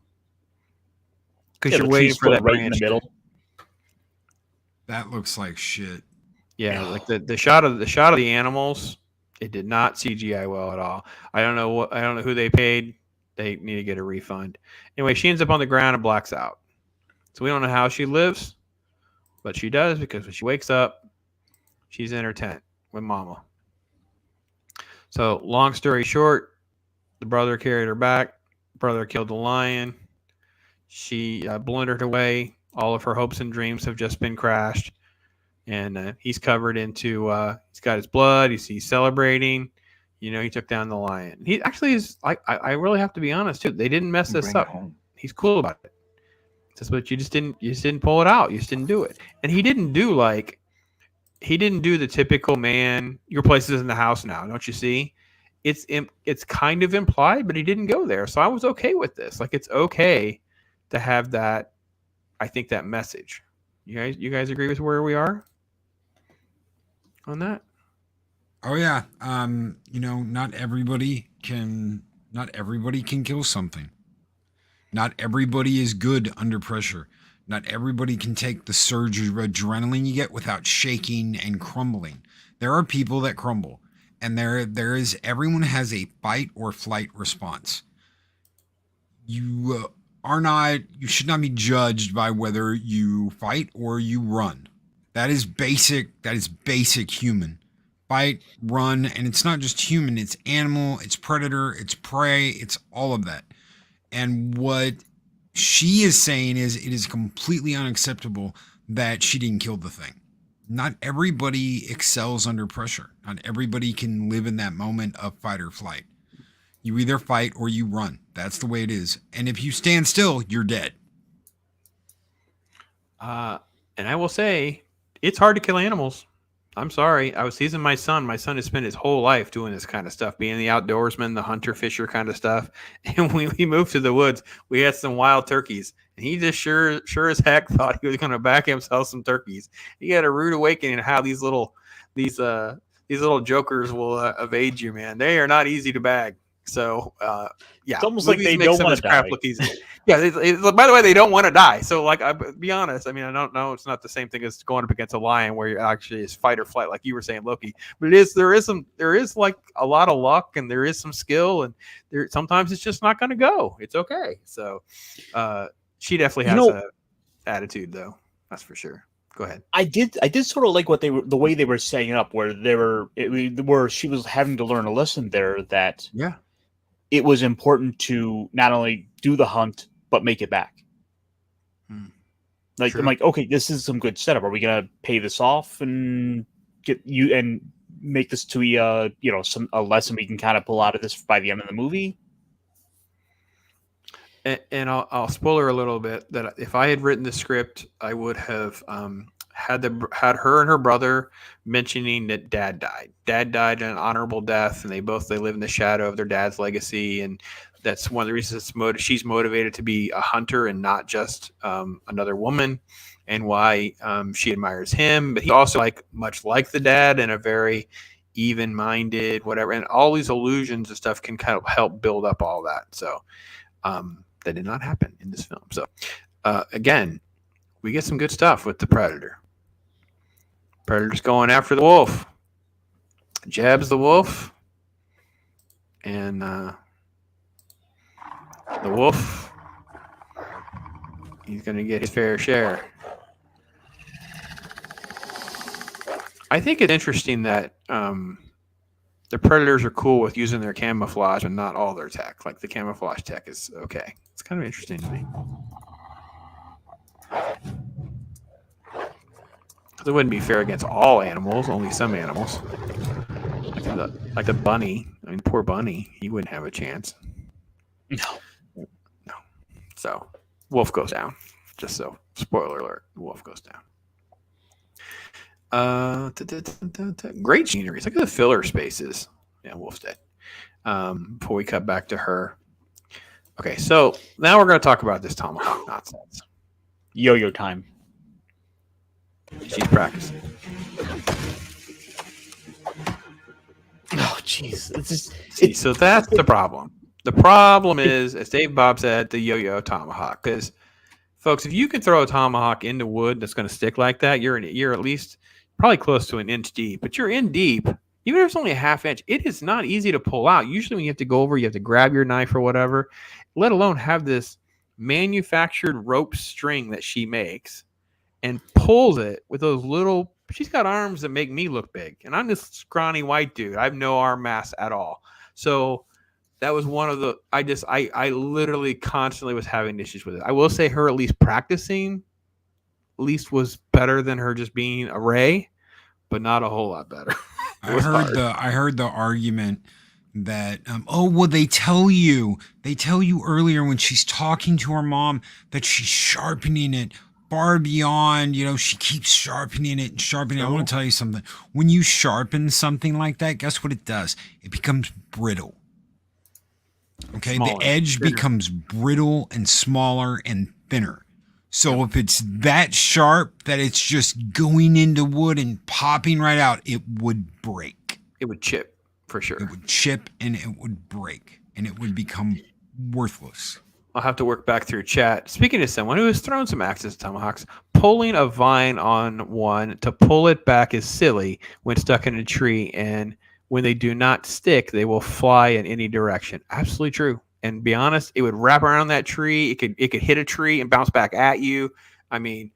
[SPEAKER 2] because you're waiting for that
[SPEAKER 8] right in the middle.
[SPEAKER 1] That looks like shit.
[SPEAKER 2] Yeah, like the shot of the animals, it did not CGI well at all. I don't know who they paid. They need to get a refund. Anyway, she ends up on the ground and blacks out. So we don't know how she lives, but she does because when she wakes up, she's in her tent with Mama. So long story short, the brother carried her back. Brother killed the lion. She blundered away. All of her hopes and dreams have just been crashed. And he's covered into, he's got his blood. He's celebrating. He took down the lion. He actually is, I really have to be honest, too. They didn't mess this up. He's cool about it. Just, but you just didn't pull it out. You just didn't do it. And he didn't do like, he didn't do the typical man. Your place is in the house now, don't you see? It's kind of implied, but he didn't go there, so I was okay with this. Like, it's okay to have that. I think that message. You guys agree with where we are on that?
[SPEAKER 1] Oh yeah. Not everybody can kill something. Not everybody is good under pressure. Not everybody can take the surge of adrenaline you get without shaking and crumbling. There are people that crumble, and everyone has a fight or flight response. You should not be judged by whether you fight or you run. That is basic human. Fight, run, and it's not just human, it's animal, it's predator, it's prey, it's all of that. And what she is saying is it is completely unacceptable that she didn't kill the thing. Not everybody excels under pressure. Not everybody can live in that moment of fight or flight. You either fight or you run. That's the way it is. And if you stand still, you're dead.
[SPEAKER 2] And I will say, it's hard to kill animals. I'm sorry. I was teasing my son. My son has spent his whole life doing this kind of stuff, being the outdoorsman, the hunter, fisher kind of stuff. And when we moved to the woods, we had some wild turkeys. And he just sure as heck thought he was going to back himself some turkeys. He had a rude awakening of how these little jokers will evade you, man. They are not easy to bag. So, yeah.
[SPEAKER 8] It's almost like they don't want to die.
[SPEAKER 2] Look easy. Yeah. By the way, they don't want to die. So, like, be honest. I mean, I don't know. It's not the same thing as going up against a lion where you're actually is fight or flight, like you were saying, Loki. But there is like a lot of luck, and there is some skill, and sometimes it's just not going to go. It's okay. So, she definitely has a attitude, though. That's for sure. Go ahead.
[SPEAKER 8] I did sort of like the way they were setting it up, where where she was having to learn a lesson there that it was important to not only do the hunt but make it back. Like, true. I'm like, okay, this is some good setup. Are we gonna pay this off and get you and make this to a lesson we can kind of pull out of this by the end of the movie?
[SPEAKER 2] And I'll spoiler a little bit that if I had written the script, I would have had her and her brother mentioning that dad died. Dad died an honorable death, and they live in the shadow of their dad's legacy, and that's one of the reasons she's motivated to be a hunter and not just another woman, and why she admires him. But he's also much like the dad, and a very even-minded, whatever, and all these illusions and stuff can kind of help build up all that. So. That did not happen in this film. So, again, we get some good stuff with the Predator. Predator's going after the wolf. Jabs the wolf. And the wolf, he's going to get his fair share. I think it's interesting that the Predators are cool with using their camouflage and not all their tech. Like, the camouflage tech is okay. It's kind of interesting to me. It wouldn't be fair against all animals, only some animals. Like the bunny. I mean, poor bunny. He wouldn't have a chance. No. So, wolf goes down. Just so, spoiler alert, the wolf goes down. Great scenery. Look at the filler spaces. Yeah, wolf's dead. Before we cut back to her. Okay, so now we're going to talk about this tomahawk nonsense.
[SPEAKER 8] Yo-yo time.
[SPEAKER 2] She's practicing.
[SPEAKER 8] Oh, jeez.
[SPEAKER 2] So that's the problem. The problem is, as Dave Bob said, the yo-yo tomahawk. Because, folks, if you can throw a tomahawk into wood that's going to stick like that, you're at least probably close to an inch deep. But you're in deep. Even if it's only a half inch, it is not easy to pull out. Usually when you have to go over, you have to grab your knife or whatever, let alone have this manufactured rope string that she makes and pulls it with those little, she's got arms that make me look big. And I'm this scrawny white dude. I have no arm mass at all. So that was one of the, I literally constantly was having issues with it. I will say her at least practicing at least was better than her just being a Ray, but not a whole lot better.
[SPEAKER 1] I heard the argument that they tell you earlier when she's talking to her mom that she's sharpening it far beyond, she keeps sharpening it and sharpening it. I want to tell you something. When you sharpen something like that, guess what it does? It becomes brittle. Okay,
[SPEAKER 2] Smaller,
[SPEAKER 1] the edge
[SPEAKER 2] thinner.
[SPEAKER 1] becomes brittle and smaller and thinner. So if it's that sharp that it's just going into wood and popping right out, it would break.
[SPEAKER 2] It would chip for sure.
[SPEAKER 1] It would chip and it would break and it would become worthless.
[SPEAKER 2] I'll have to work back through chat. Speaking to someone who has thrown some axes tomahawks, pulling a vine on one to pull it back is silly when stuck in a tree, and when they do not stick, they will fly in any direction. Absolutely true. And be honest, it would wrap around that tree. It could hit a tree and bounce back at you. I mean,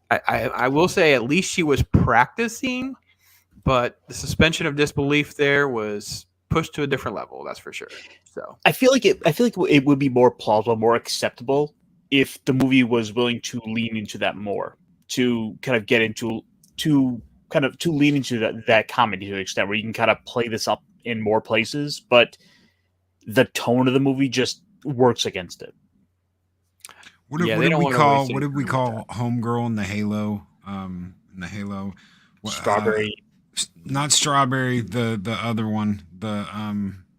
[SPEAKER 2] I will say at least she was practicing, but the suspension of disbelief there was pushed to a different level. That's for sure. So
[SPEAKER 8] I feel like it would be more plausible, more acceptable if the movie was willing to lean into that more, to kind of get into to lean into that comedy to an extent where you can kind of play this up in more places, but the tone of the movie just works against it.
[SPEAKER 1] What did we call Homegirl in the Halo?
[SPEAKER 8] Strawberry.
[SPEAKER 1] Not strawberry. The other one. The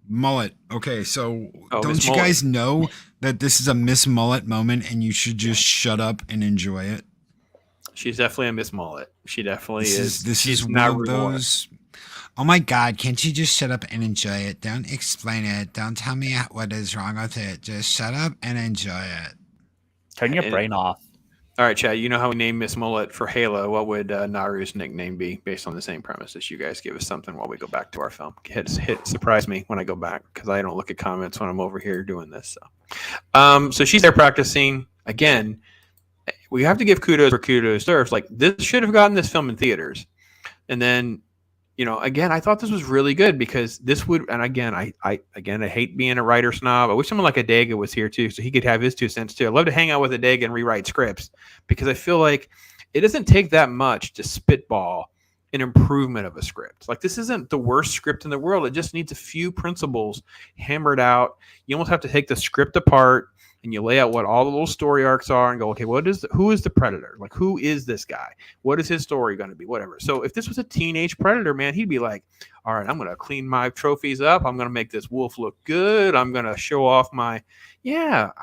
[SPEAKER 1] Mullet. Okay, so don't
[SPEAKER 2] Miss
[SPEAKER 1] you
[SPEAKER 2] Mullet.
[SPEAKER 1] guys know that this is a Miss Mullet moment, and you should just shut up and enjoy it?
[SPEAKER 2] she's definitely a Miss Mullet. She definitely is.
[SPEAKER 1] This
[SPEAKER 2] She's
[SPEAKER 1] is one
[SPEAKER 2] not
[SPEAKER 1] of
[SPEAKER 2] Rude Mullet.
[SPEAKER 1] those. Oh my God! Can't you just shut up and enjoy it? Don't explain it. Don't tell me what is wrong with it. Just shut up and enjoy it.
[SPEAKER 8] Turn your brain off.
[SPEAKER 2] All right, Chad, you know how we named Miss Mullet for Halo. What would Naru's nickname be based on the same premises? You guys give us something while we go back to our film. Surprise me when I go back, because I don't look at comments when I'm over here doing this. So she's there practicing. Again, we have to give kudos where kudos deserves. Like, this should have gotten this film in theaters. And then, again, I thought this was really good because this would, and again, I hate being a writer snob. I wish someone like Adega was here too, so he could have his 2 cents too. I'd love to hang out with Adega and rewrite scripts, because I feel like it doesn't take that much to spitball an improvement of a script. Like, this isn't the worst script in the world. It just needs a few principles hammered out. You almost have to take the script apart and you lay out what all the little story arcs are and go, okay, who is the predator? Like, who is this guy? What is his story going to be? Whatever. So if this was a teenage predator, man, he'd be like, all right, I'm going to clean my trophies up. I'm going to make this wolf look good. I'm going to show off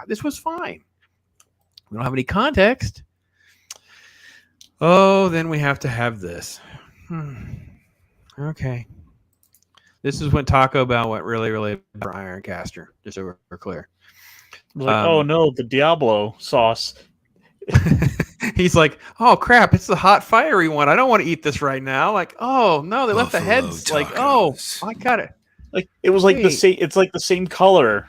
[SPEAKER 2] this was fine. We don't have any context. Oh, then we have to have this. Okay. This is when Taco Bell went really, really bad for Ironcaster, just so we're clear.
[SPEAKER 8] Like, oh no, the Diablo sauce.
[SPEAKER 2] He's like, oh crap, it's the hot fiery one. I don't want to eat this right now. Like, oh no, they left the heads.
[SPEAKER 1] Tacos.
[SPEAKER 2] Like, oh, I got it.
[SPEAKER 8] Like, it was like the same. It's like the same color.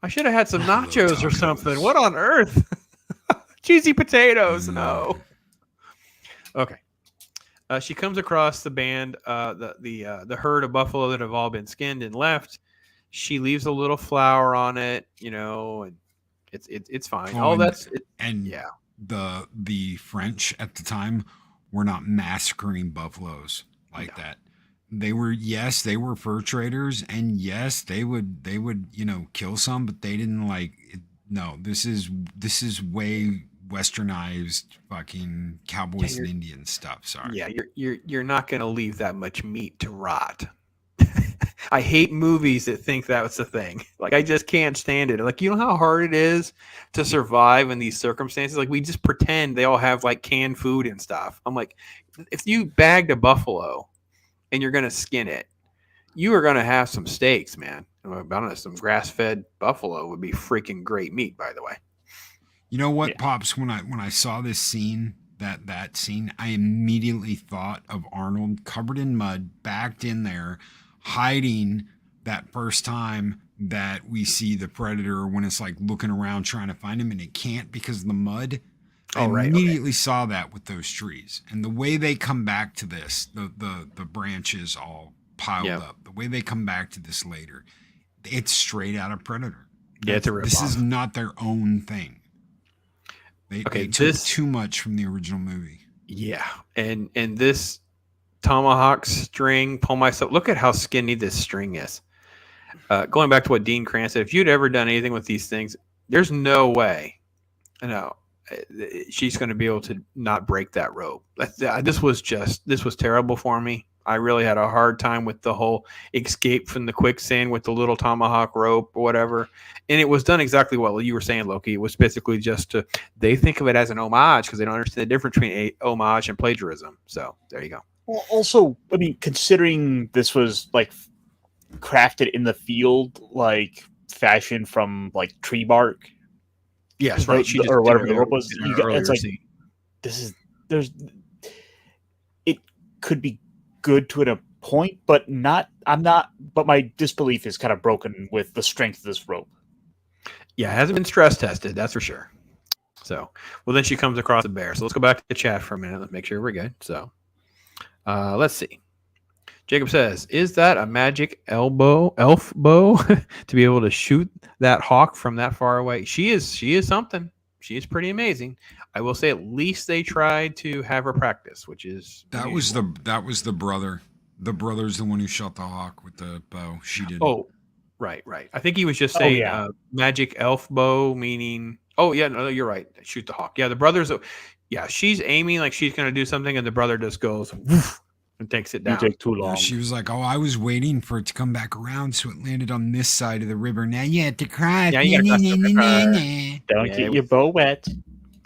[SPEAKER 2] I should have had some nachos or something. What on earth? Cheesy potatoes. No. Okay. She comes across the band, the herd of buffalo that have all been skinned and left. She leaves a little flour on it, and it's fine.
[SPEAKER 1] The French at the time were not massacring buffaloes like that. They were fur traders, and yes, they would kill some, but they didn't like it. No, this is way westernized fucking cowboys and Indian stuff. Sorry.
[SPEAKER 2] Yeah, you're not gonna leave that much meat to rot. I hate movies that think that's the thing. Like, I just can't stand it. Like, you know how hard it is to survive in these circumstances? Like, we just pretend they all have like canned food and stuff. I'm like, if you bagged a buffalo and you're gonna skin it, you are gonna have some steaks, man. I'm honest, some grass-fed buffalo would be freaking great meat, by the way.
[SPEAKER 1] You know what, Pops? When I saw this scene, that scene, I immediately thought of Arnold covered in mud, backed in there, hiding that first time that we see the predator, when it's like looking around trying to find him and it can't because of the mud. I immediately saw that with those trees. And the way they come back to this, the branches all piled up, the way they come back to this later, it's straight out of Predator.
[SPEAKER 2] Yeah, it's a rip-off.
[SPEAKER 1] This is not their own thing. They took too much from the original movie.
[SPEAKER 2] Yeah, and this tomahawk string, pull myself. Look at how skinny this string is. Going back to what Dean Kranz said, if you'd ever done anything with these things, there's no way. No, she's going to be able to not break that rope. This was terrible for me. I really had a hard time with the whole escape from the quicksand with the little tomahawk rope or whatever. And it was done exactly what you were saying, Loki. It was basically they think of it as an homage because they don't understand the difference between a homage and plagiarism. So there you go.
[SPEAKER 8] Well, also, I mean, considering this was like crafted in the field, like fashioned from like tree bark.
[SPEAKER 2] Yes, right.
[SPEAKER 8] Or whatever the rope was. It's like it could be good to a point, but not. But my disbelief is kind of broken with the strength of this rope.
[SPEAKER 2] Yeah, it hasn't been stress tested, that's for sure. So, well, then she comes across the bear. So let's go back to the chat for a minute. Let's make sure we're good. So, let's see. Jacob says, "Is that a magic elf bow to be able to shoot that hawk from that far away?" She is something. She is pretty amazing. I will say, at least they tried to have her practice, which is
[SPEAKER 1] that was the brother. The brother's the one who shot the hawk with the bow. She didn't.
[SPEAKER 2] Oh, right. I think he was just saying magic elf bow, meaning. Oh yeah, no, you're right. Shoot the hawk. Yeah, the brother's. Yeah, she's aiming like she's gonna do something, and the brother just goes woof, and takes it down.
[SPEAKER 8] You take too long.
[SPEAKER 1] Yeah, she was like, "Oh, I was waiting for it to come back around, so it landed on this side of the river. Now you have to cry.
[SPEAKER 2] Yeah, you gotta
[SPEAKER 8] Don't get your bow wet."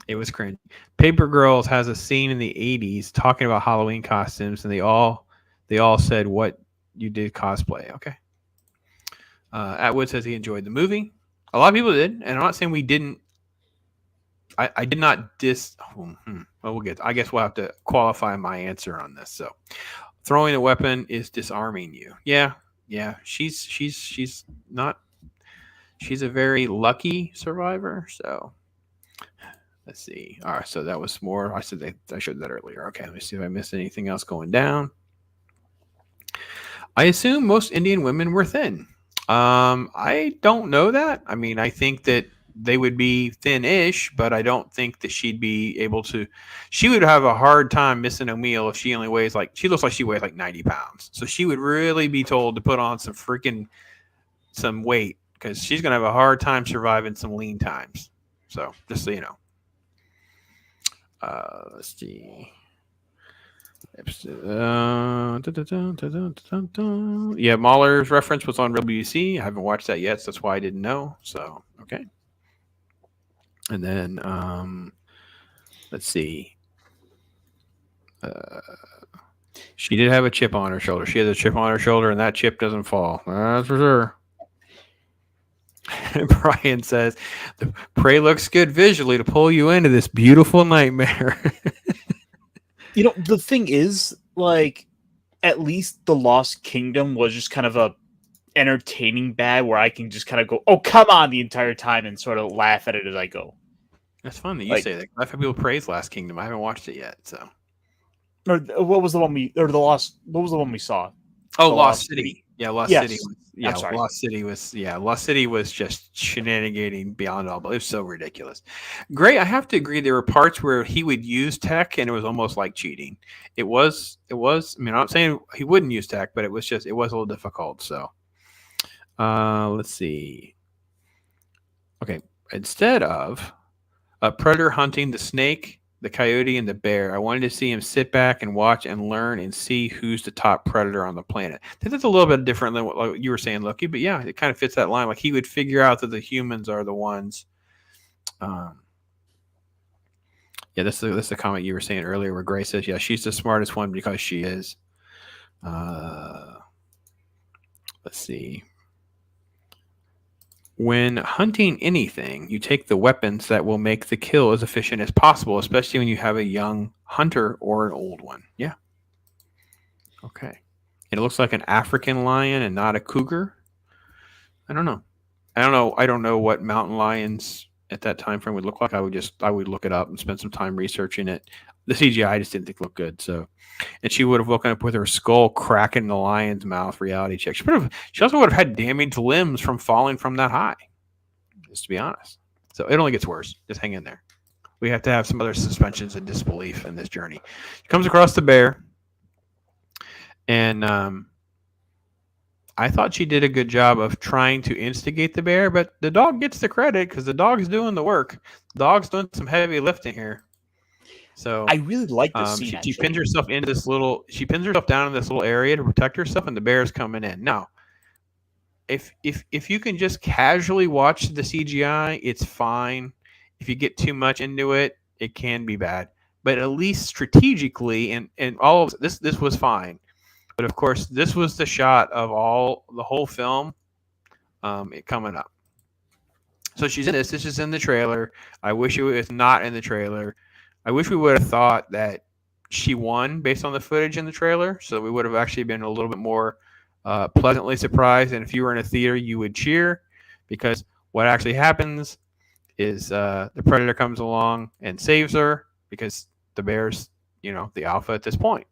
[SPEAKER 2] It was cringe. Paper Girls has a scene in the 80s talking about Halloween costumes, and they all said what you did cosplay. Okay. Atwood says he enjoyed the movie. A lot of people did, and I'm not saying we didn't. I did not dis. Well, we'll get. I guess we'll have to qualify my answer on this. So, throwing a weapon is disarming you. Yeah. She's not. She's a very lucky survivor. So, let's see. All right. So that was more. I showed that earlier. Okay. Let me see if I missed anything else going down. I assume most Indian women were thin. I don't know that. I mean, I think that they would be thin-ish, but I don't think that she'd be able to. She would have a hard time missing a meal if she only weighs she looks like she weighs like 90 pounds. So she would really be told to put on some weight because she's going to have a hard time surviving some lean times. So just so you know. Let's see. Yeah, Mahler's reference was on WC. I haven't watched that yet, so that's why I didn't know. So, okay. And then, let's see. She did have a chip on her shoulder. She has a chip on her shoulder, and that chip doesn't fall. That's for sure. Brian says, the prey looks good visually to pull you into this beautiful nightmare.
[SPEAKER 8] You know, the thing is, like, at least the Lost Kingdom was just kind of a entertaining bad where I can just kind of go, "Oh, come on," the entire time and sort of laugh at it as I go.
[SPEAKER 2] That's fun that you say that. I've had people praise Last Kingdom. I haven't watched it yet, so.
[SPEAKER 8] Or what was the one we saw?
[SPEAKER 2] Oh, Lost City. Yeah, Lost City. Lost City was just shenanigating beyond all, but it was so ridiculous. Great. I have to agree. There were parts where he would use tech, and it was almost like cheating. It was. I mean, I'm not saying he wouldn't use tech, but it was a little difficult. So, let's see. Okay, instead of a predator hunting the snake, the coyote, and the bear, I wanted to see him sit back and watch and learn and see who's the top predator on the planet. I think that's a little bit different than what you were saying, Loki, but yeah, it kind of fits that line. Like he would figure out that the humans are the ones. Yeah, that's the comment you were saying earlier where Gray says, yeah, she's the smartest one because she is. Let's see. When hunting anything, you take the weapons that will make the kill as efficient as possible, especially when you have a young hunter or an old one. Yeah. Okay. And it looks like an African lion and not a cougar. I don't know. I don't know what mountain lions at that time frame would look like. I would look it up and spend some time researching it. The CGI I just didn't think looked good. So, and she would have woken up with her skull cracking the lion's mouth. Reality check. She also would have had damaged limbs from falling from that high. Just to be honest. So it only gets worse. Just hang in there. We have to have some other suspensions of disbelief in this journey. She comes across the bear, and I thought she did a good job of trying to instigate the bear, but the dog gets the credit because the dog's doing the work. The dog's doing some heavy lifting here. So
[SPEAKER 8] I really like this scene.
[SPEAKER 2] she
[SPEAKER 8] Actually,
[SPEAKER 2] pins herself into this little. She pins herself down in this little area to protect herself, and the bear's coming in. Now, if you can just casually watch the CGI, it's fine. If you get too much into it, it can be bad. But at least strategically, and all of this was fine. But of course, this was the shot of the whole film, it coming up. So she's in this. This is in the trailer. I wish it was not in the trailer. I wish we would have thought that she won based on the footage in the trailer, so we would have actually been a little bit more pleasantly surprised. And if you were in a theater, you would cheer, because what actually happens is the predator comes along and saves her, because the bear's, the alpha at this point.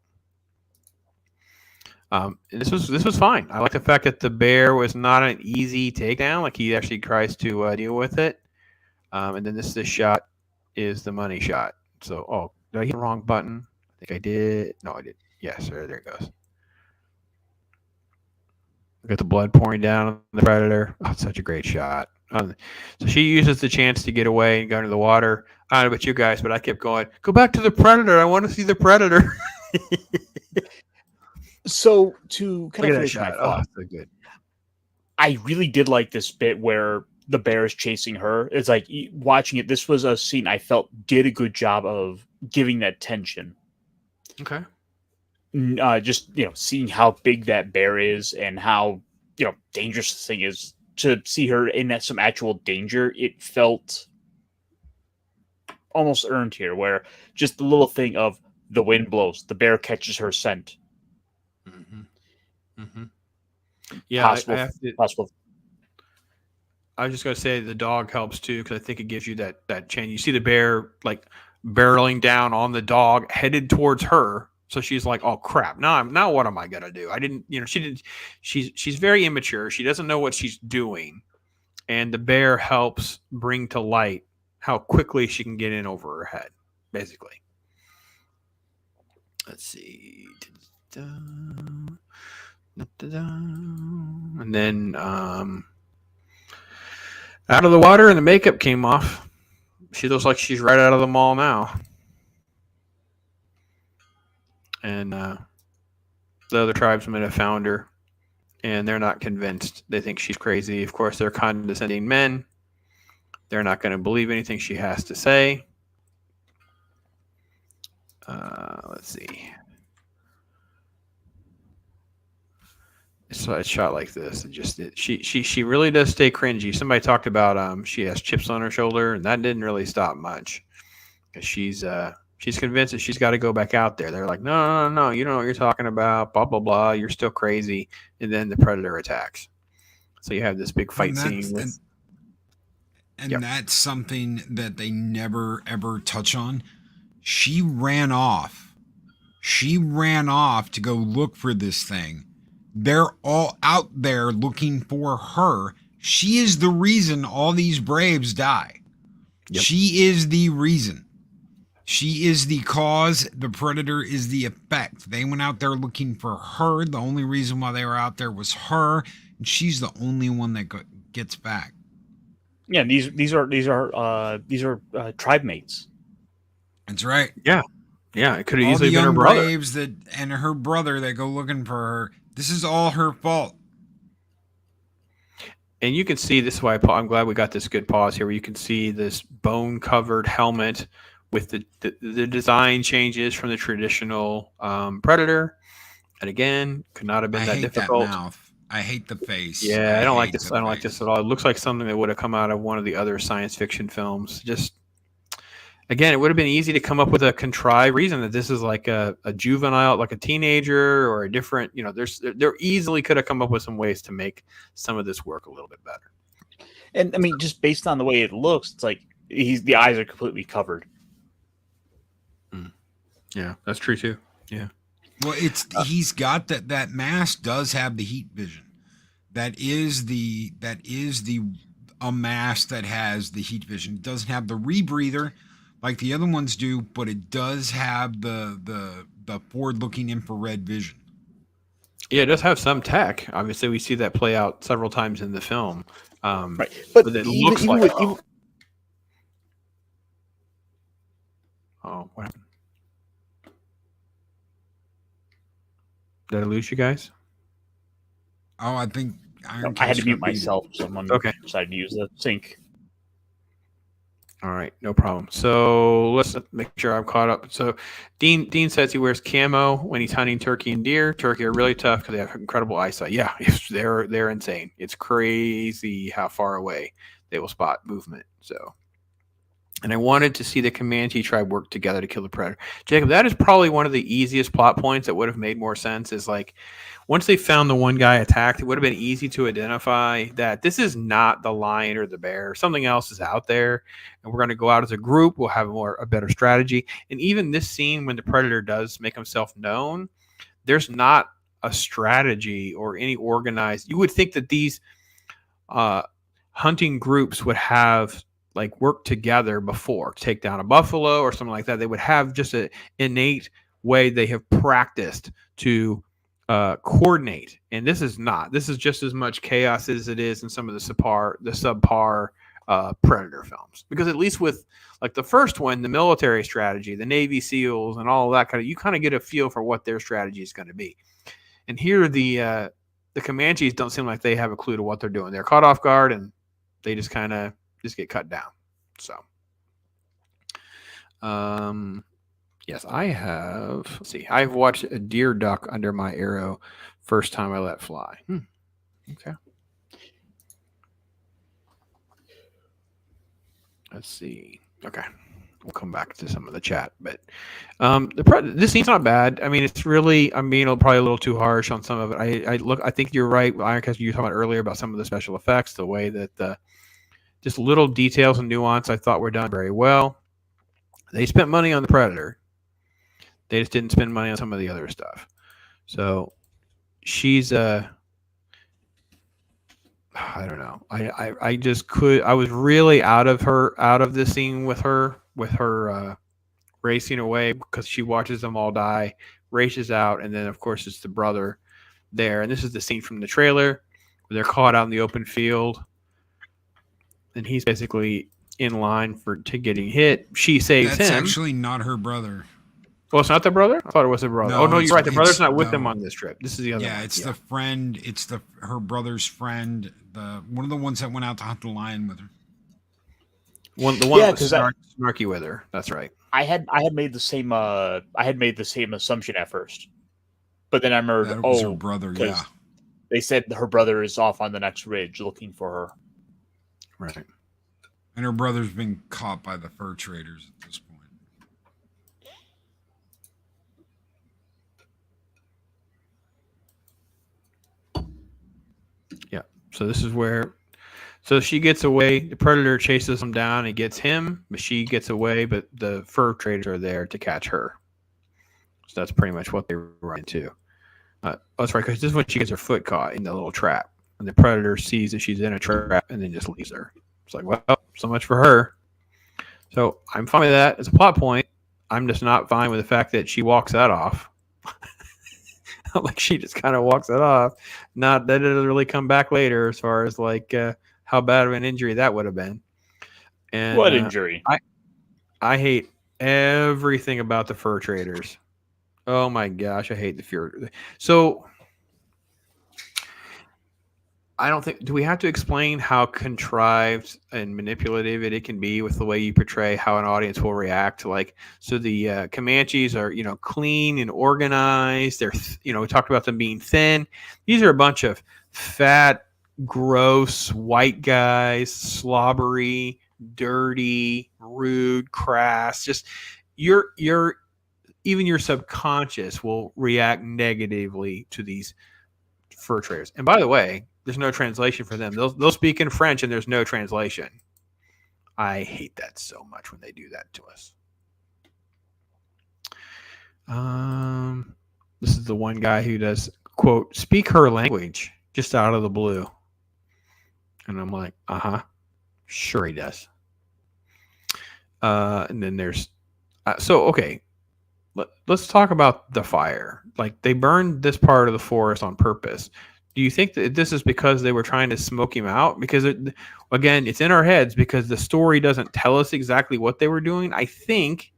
[SPEAKER 2] And this was fine. I like the fact that the bear was not an easy takedown. Like, he actually tries to deal with it. And then this shot is the money shot. So, did I hit the wrong button? I think I did. No, I did. Yes, there it goes. Look at the blood pouring down on the predator. Oh, it's such a great shot. So she uses the chance to get away and go into the water. I don't know about you guys, but I kept going, go back to the predator. I want to see the predator.
[SPEAKER 8] So to kind of
[SPEAKER 2] Look at that
[SPEAKER 8] finish my
[SPEAKER 2] shot.
[SPEAKER 8] thought,
[SPEAKER 2] So good.
[SPEAKER 8] I really did like this bit where the bear is chasing her. It's like watching it. This was a scene I felt did a good job of giving that tension.
[SPEAKER 2] Okay.
[SPEAKER 8] Just seeing how big that bear is and how dangerous this thing is. To see her in some actual danger, it felt almost earned here. Where just the little thing of the wind blows, the bear catches her scent.
[SPEAKER 2] Yeah,
[SPEAKER 8] possible.
[SPEAKER 2] I was just going to say the dog helps too, because I think it gives you that change. You see the bear like barreling down on the dog, headed towards her. So she's like, "Oh crap! Now what am I gonna do?" I didn't, she didn't. She's very immature. She doesn't know what she's doing, and the bear helps bring to light how quickly she can get in over her head. Basically, let's see. And then out of the water, and the makeup came off. She looks like she's right out of the mall now. And the other tribesmen have found her, and they're not convinced. They think she's crazy. Of course, they're condescending men. They're not going to believe anything she has to say. Let's see. So it's shot like this. She really does stay cringy. Somebody talked about she has chips on her shoulder, and that didn't really stop much, because she's convinced that she's got to go back out there. They're like, no, you don't know what you're talking about, blah blah blah. You're still crazy, and then the predator attacks. So you have this big fight scene.
[SPEAKER 1] And that's something that they never ever touch on. She ran off. She ran off to go look for this thing. They're all out there looking for her. She is the reason all these Braves die. Yep. She is the reason. She is the cause. The predator is the effect. They went out there looking for her. The only reason why they were out there was her, and she's the only one that gets back.
[SPEAKER 8] Yeah, these are tribe mates.
[SPEAKER 1] That's right.
[SPEAKER 2] Yeah, it could have easily been her brother.
[SPEAKER 1] Braves and her brother that go looking for her. This is all her fault.
[SPEAKER 2] And you can see this is why I'm glad we got this good pause here, where you can see this bone-covered helmet with the design changes from the traditional Predator. And again, could not have been that difficult.
[SPEAKER 1] That mouth. I hate the face.
[SPEAKER 2] Yeah, I don't like this. I don't like this at all. It looks like something that would have come out of one of the other science fiction films. Just, again, it would have been easy to come up with a contrived reason that this is like a juvenile, like a teenager, or a different, there easily could have come up with some ways to make some of this work a little bit better.
[SPEAKER 8] And I mean, just based on the way it looks, it's like the eyes are completely covered.
[SPEAKER 1] Yeah, that's true too. Yeah. Well, he's got that mask does have the heat vision. That is a mask that has the heat vision. It doesn't have the rebreather like the other ones do, but it does have the forward-looking infrared vision.
[SPEAKER 2] Yeah, it does have some tech. Obviously, we see that play out several times in the film.
[SPEAKER 8] Right,
[SPEAKER 2] but it looks like. Oh, what happened? Did I lose you guys?
[SPEAKER 1] Oh, I think
[SPEAKER 8] No, I had to mute myself. Someone
[SPEAKER 2] Okay.
[SPEAKER 8] decided to use the sync.
[SPEAKER 2] All right, no problem. So let's make sure I'm caught up. So Dean says he wears camo when he's hunting turkey and deer. Turkey are really tough because they have incredible eyesight. Yeah, they're insane. It's crazy how far away they will spot movement. So, and I wanted to see the Comanche tribe work together to kill the predator. Jacob, that is probably one of the easiest plot points that would have made more sense. Is like once they found the one guy attacked, it would have been easy to identify that this is not the lion or the bear. Something else is out there, and we're going to go out as a group. We'll have a better strategy. And even this scene, when the predator does make himself known, there's not a strategy or any organized. You would think that these hunting groups would have like work together before take down a buffalo or something like that. They would have just an innate way they have practiced to coordinate, and this is not. This is just as much chaos as it is in some of the subpar Predator films. Because at least with like the first one, the military strategy, the Navy SEALs, and all of that you kind of get a feel for what their strategy is going to be. And here the Comanches don't seem like they have a clue to what they're doing. They're caught off guard, and they just kind of get cut down. So, yes, I have. Let's see. I've watched a deer duck under my arrow first time I let fly. Okay. Let's see. Okay. We'll come back to some of the chat, but this scene's not bad. I mean, it's really. I mean, probably a little too harsh on some of it. I think you're right, Ironcaster. You were talking about earlier about some of the special effects, the way that the just little details and nuance I thought were done very well. They spent money on the Predator. They just didn't spend money on some of the other stuff. So she's I don't know. I just could. I was really out of this scene with her racing away because she watches them all die, races out, and then of course it's the brother there. And this is the scene from the trailer where they're caught out in the open field. And he's basically in line to getting hit. She saves him.
[SPEAKER 1] That's actually not her brother.
[SPEAKER 2] Well, it's not the brother? I thought it was the brother.
[SPEAKER 1] No,
[SPEAKER 2] no, you're right. The brother's not with them on this trip. This is the other one.
[SPEAKER 1] It's the friend. It's her brother's friend. One of the ones that went out to hunt the lion with her.
[SPEAKER 2] The one that was snarky with her. That's right.
[SPEAKER 8] I had made the same assumption at first. But then I remembered,
[SPEAKER 1] that was her brother, yeah.
[SPEAKER 8] They said her brother is off on the next ridge looking for her.
[SPEAKER 2] Right.
[SPEAKER 1] And her brother's been caught by the fur traders at this point.
[SPEAKER 2] Yeah. So this is where she gets away. The predator chases him down and gets him, but she gets away, but the fur traders are there to catch her. So that's pretty much what they run into. That's right, because this is when she gets her foot caught in the little trap. And the predator sees that she's in a trap and then just leaves her. It's like, well, so much for her. So I'm fine with that as a plot point. I'm just not fine with the fact that she walks that off. Like she just kind of walks it off. Not that it'll really come back later as far as like how bad of an injury that would have been. And
[SPEAKER 8] what injury?
[SPEAKER 2] I hate everything about the fur traders. Oh my gosh, I hate the fur. So I don't think. Do we have to explain how contrived and manipulative it can be with the way you portray how an audience will react? Like, so the Comanches are, clean and organized. They're, we talked about them being thin. These are a bunch of fat, gross white guys, slobbery, dirty, rude, crass. Just your even your subconscious will react negatively to these fur traders. And by the way, there's no translation for them. They'll speak in French and there's no translation. I hate that so much when they do that to us. This is the one guy who does, quote, speak her language just out of the blue. And I'm like, sure he does. And then there's, okay. let's talk about the fire. Like, they burned this part of the forest on purpose. Do you think that this is because they were trying to smoke him out? Because again, it's in our heads because the story doesn't tell us exactly what they were doing. I think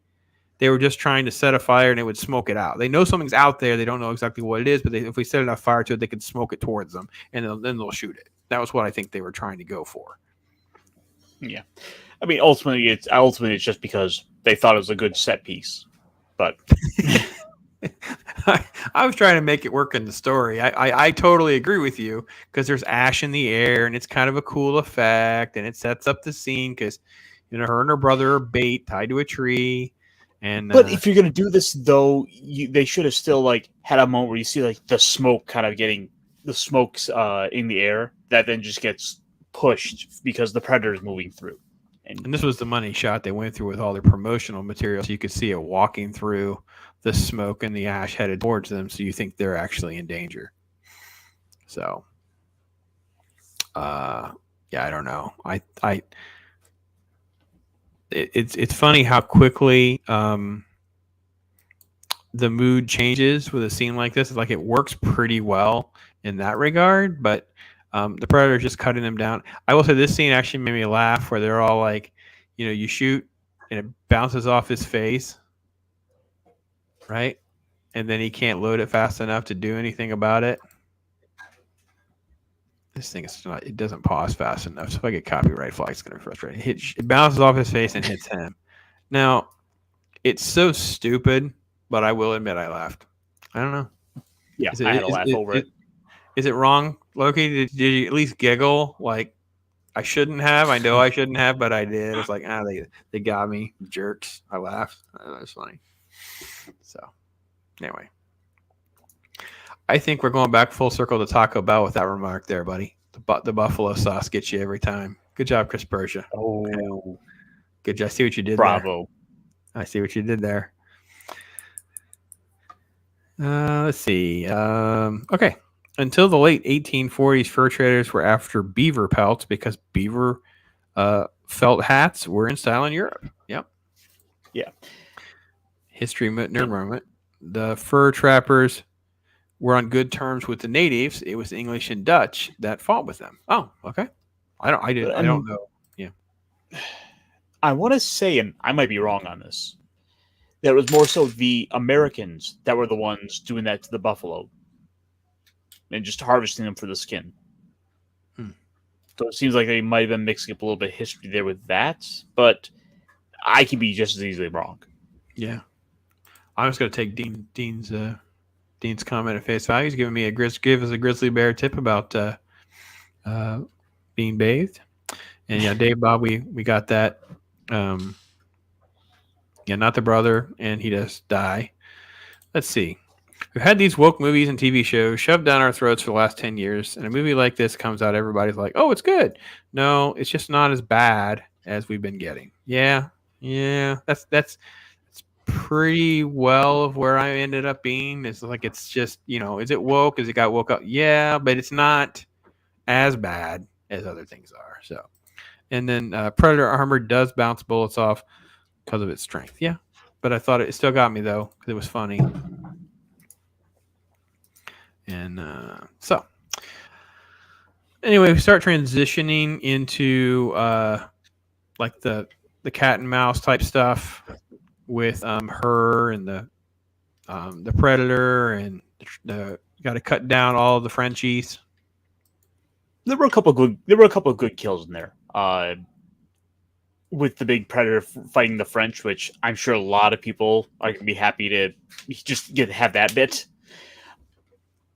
[SPEAKER 2] they were just trying to set a fire and it would smoke it out. They know something's out there. They don't know exactly what it is, but if we set enough fire to it, they can smoke it towards them, and then they'll shoot it. That was what I think they were trying to go for.
[SPEAKER 8] Yeah, I mean, ultimately it's just because they thought it was a good set piece, but.
[SPEAKER 2] I was trying to make it work in the story. I totally agree with you because there's ash in the air and it's kind of a cool effect and it sets up the scene because her and her brother are bait tied to a tree. And
[SPEAKER 8] but if you're gonna do this though, they should have still like had a moment where you see like the smoke kind of getting the smokes in the air that then just gets pushed because the predator is moving through.
[SPEAKER 2] And this was the money shot they went through with all their promotional material, so you could see it walking through the smoke and the ash headed towards them, so you think they're actually in danger. So, yeah, I don't know. It's funny how quickly the mood changes with a scene like this. Like, it works pretty well in that regard, but the predator just cutting them down. I will say this scene actually made me laugh, where they're all like, you shoot and it bounces off his face, right? And then he can't load it fast enough to do anything about it. This thing is not, it doesn't pause fast enough. So if I get copyright flag, it's going to be frustrating. It bounces off his face and hits him. Now, it's so stupid, but I will admit I laughed. I don't know.
[SPEAKER 8] Yeah, I had a laugh over it.
[SPEAKER 2] Is it wrong, Loki? Did you at least giggle? Like, I shouldn't have. I know I shouldn't have, but I did. It's like, they got me, jerks. I laughed. That was funny. So, anyway, I think we're going back full circle to Taco Bell with that remark there, buddy. The buffalo sauce gets you every time. Good job, Chris Persia.
[SPEAKER 8] Oh,
[SPEAKER 2] good job. I see what you did.
[SPEAKER 8] Bravo.
[SPEAKER 2] There. I see what you did there. Let's see. Okay. Until the late 1840s, fur traders were after beaver pelts because beaver felt hats were in style in Europe. Yep.
[SPEAKER 8] Yeah.
[SPEAKER 2] History nerd moment. The fur trappers were on good terms with the natives. It was the English and Dutch that fought with them. Oh, okay. I don't know. Yeah.
[SPEAKER 8] I want to say, and I might be wrong on this, that it was more so the Americans that were the ones doing that to the buffalo and just harvesting them for the skin. So it seems like they might have been mixing up a little bit of history there with that, but I could be just as easily wrong.
[SPEAKER 2] Yeah. I'm just going to take Dean's comment at face value. He's giving me give us a grizzly bear tip about being bathed. And yeah, Dave Bob, we got that. Yeah, not the brother, and he does die. Let's see. We've had these woke movies and TV shows shoved down our throats for the last 10 years, and a movie like this comes out, everybody's like, oh, it's good. No, it's just not as bad as we've been getting. Yeah, that's pretty well of where I ended up being. It's like, it's just, is it woke? Is it got woke up? Yeah, but it's not as bad as other things are. So, and then Predator armor does bounce bullets off because of its strength. Yeah, but I thought it still got me though because it was funny. And so, anyway, we start transitioning into like the cat and mouse type stuff with her and the predator, and got to cut down all the Frenchies.
[SPEAKER 8] There were a couple of good kills in there. With the big predator fighting the French, which I'm sure a lot of people are going to be happy to just have that bit.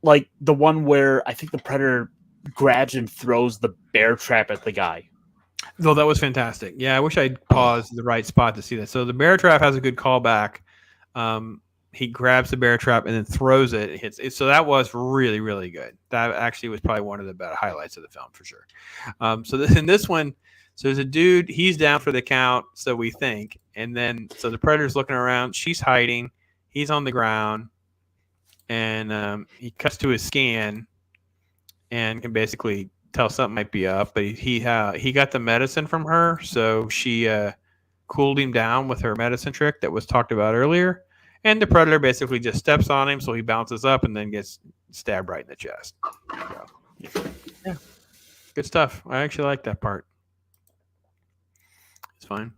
[SPEAKER 8] Like the one where I think the predator grabs and throws the bear trap at the guy.
[SPEAKER 2] Though that was fantastic. Yeah, I wish I'd paused the right spot to see that. So the bear trap has a good callback. He grabs the bear trap and then throws it. It hits it. So that was really, really good. That actually was probably one of the better highlights of the film for sure. So in this one, so there's a dude, he's down for the count, so we think. And then, so the predator's looking around. She's hiding. He's on the ground. And he cuts to his scan and can basically tell something might be up. But he got the medicine from her, so she cooled him down with her medicine trick that was talked about earlier. And the predator basically just steps on him, so he bounces up and then gets stabbed right in the chest. So, yeah, good stuff. I actually like that part. It's fine.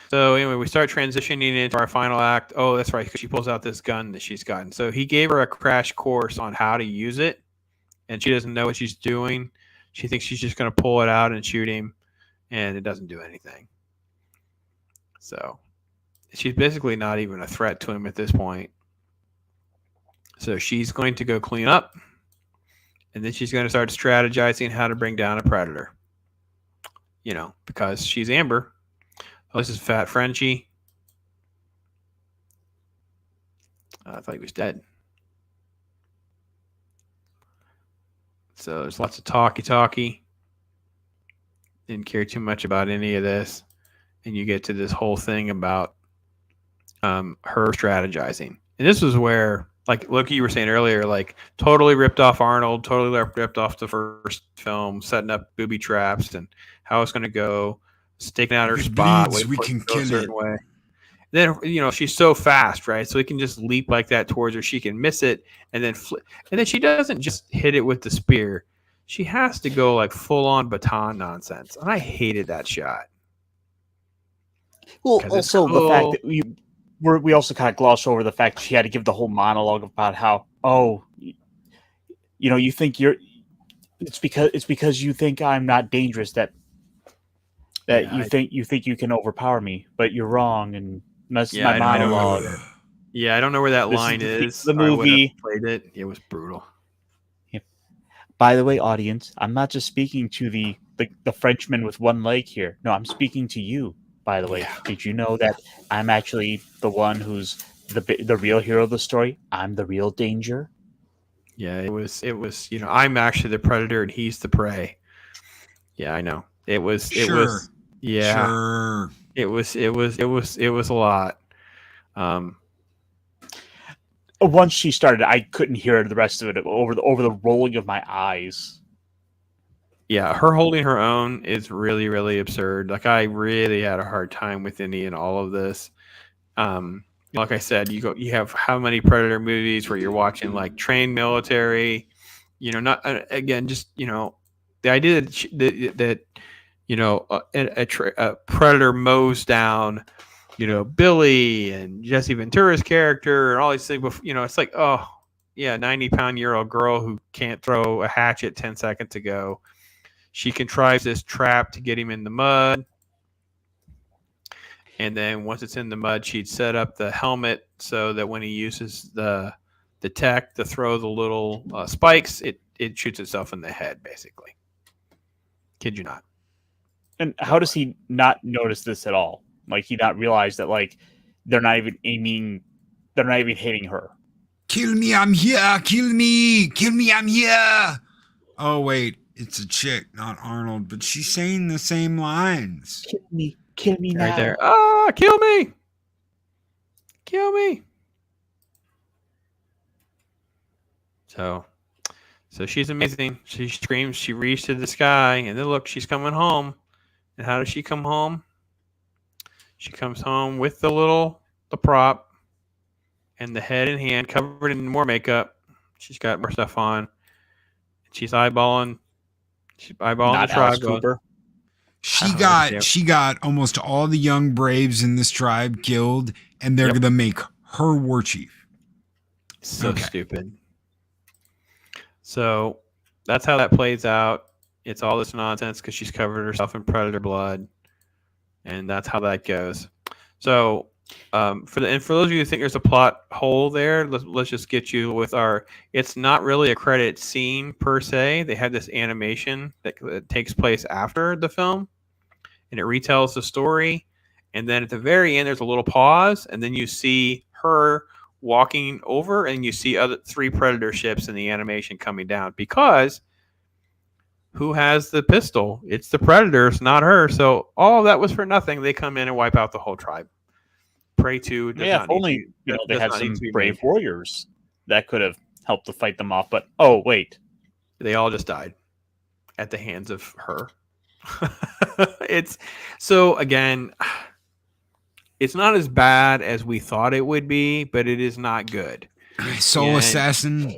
[SPEAKER 2] So anyway, we start transitioning into our final act. Oh, that's right, because she pulls out this gun that she's gotten. So he gave her a crash course on how to use it, and she doesn't know what she's doing. She thinks she's just going to pull it out and shoot him, and it doesn't do anything. So she's basically not even a threat to him at this point. So she's going to go clean up, and then she's going to start strategizing how to bring down a predator. You know, because she's Amber. Oh, this is Fat Frenchie. I thought he was dead. So there's lots of talky. Didn't care too much about any of this. And you get to this whole thing about her strategizing. And this was where, like Loki, you were saying earlier, like totally ripped off Arnold, totally ripped off the first film, setting up booby traps and how it's going to go, staking out her
[SPEAKER 1] If it
[SPEAKER 2] spot.
[SPEAKER 1] bleeds, we can kill it.
[SPEAKER 2] Way. Then, you know, she's so fast, right? So he can just leap like that towards her. She can miss it and then flip. And then she doesn't just hit it with the spear. She has to go like full on baton nonsense. And I hated that shot.
[SPEAKER 8] Well, also the fact that we also kind of gloss over the fact she had to give the whole monologue about how, you know, you think it's because you think I'm not dangerous that you think you can overpower me, but you're wrong, and that's my monologue.
[SPEAKER 2] I don't know where that line is.
[SPEAKER 8] The movie
[SPEAKER 2] played it. It was brutal.
[SPEAKER 8] Yeah. By the way, audience, I'm not just speaking to the Frenchman with one leg here. No, I'm speaking to you. By the way, did you know that I'm actually the one who's the real hero of the story? I'm the real danger.
[SPEAKER 2] Yeah, it was. You know, I'm actually the predator and he's the prey. Yeah, I know. It was. Yeah.
[SPEAKER 1] Sure.
[SPEAKER 2] It was a lot.
[SPEAKER 8] Once she started, I couldn't hear the rest of it over the rolling of my eyes.
[SPEAKER 2] Yeah, her holding her own is really, really absurd. Like I really had a hard time with any and all of this. Like I said, you have how many Predator movies where you're watching like trained military, you know, not again, just, you know, the idea that you know, a Predator mows down, you know, Billy and Jesse Ventura's character and all these things. You know, it's like, oh, yeah, 90-pound-year-old girl who can't throw a hatchet 10 seconds ago. She contrives this trap to get him in the mud. And then once it's in the mud, she'd set up the helmet so that when he uses the tech to throw the little spikes, it shoots itself in the head, basically. Kid you not.
[SPEAKER 8] And how does he not notice this at all? Like, he not realize that, like, they're not even hitting her.
[SPEAKER 1] Kill me, I'm here. Kill me, I'm here. Oh, wait, it's a chick, not Arnold, but she's saying the same lines.
[SPEAKER 8] Kill me now.
[SPEAKER 2] Right there. Ah, kill me. Kill me. So she's amazing. She screams, she reaches to the sky, and then look, she's coming home. And how does she come home? She comes home with the prop and the head and hand covered in more makeup. She's got more stuff on. She's eyeballing
[SPEAKER 8] not
[SPEAKER 2] the tribe.
[SPEAKER 8] Cooper.
[SPEAKER 1] She got almost all the young braves in this tribe killed, and they're gonna make her war chief.
[SPEAKER 2] So stupid. So that's how that plays out. It's all this nonsense because she's covered herself in predator blood, and that's how that goes. So, for those of you who think there's a plot hole there, let's just get you with our. It's not really a credit scene per se. They have this animation that takes place after the film, and it retells the story. And then at the very end, there's a little pause, and then you see her walking over, and you see other 3 predator ships in the animation coming down because. Who has the pistol? It's the Predators, not her. So all that was for nothing. They come in and wipe out the whole tribe. Prey 2 does not
[SPEAKER 8] only they had some brave
[SPEAKER 2] made.
[SPEAKER 8] warriors that could have helped to fight them off. But oh wait,
[SPEAKER 2] they all just died at the hands of her. It's so again. It's not as bad as we thought it would be, but it is not good.
[SPEAKER 1] Soul
[SPEAKER 2] And-
[SPEAKER 1] Assassin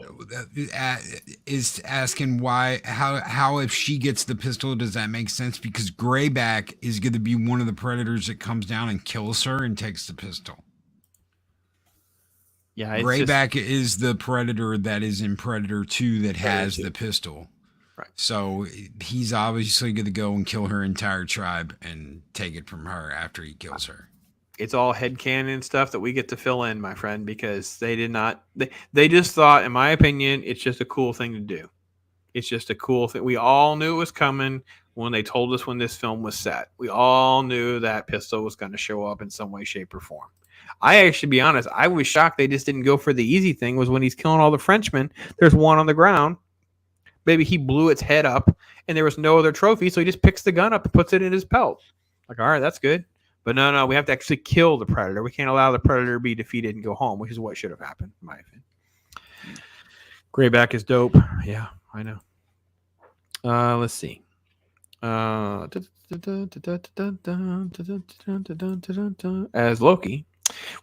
[SPEAKER 1] is asking how if she gets the pistol, does that make sense? Because Greyback is going to be one of the predators that comes down and kills her and takes the pistol.
[SPEAKER 2] Yeah, it's
[SPEAKER 1] Greyback is the predator that is in Predator 2 that has the pistol.
[SPEAKER 2] Right.
[SPEAKER 1] So he's obviously going to go and kill her entire tribe and take it from her after he kills her.
[SPEAKER 2] It's all headcanon stuff that we get to fill in, my friend, because they did not. They just thought, in my opinion, it's just a cool thing to do. It's just a cool thing. We all knew it was coming when they told us when this film was set. We all knew that pistol was going to show up in some way, shape, or form. I actually, be honest, I was shocked they just didn't go for the easy thing. Was when he's killing all the Frenchmen, there's one on the ground. Maybe he blew its head up, and there was no other trophy, so he just picks the gun up and puts it in his belt. Like, all right, that's good. But no, we have to actually kill the predator. We can't allow the predator to be defeated and go home, which is what should have happened, in my opinion. Greyback is dope. Yeah, I know. Let's see. As Loki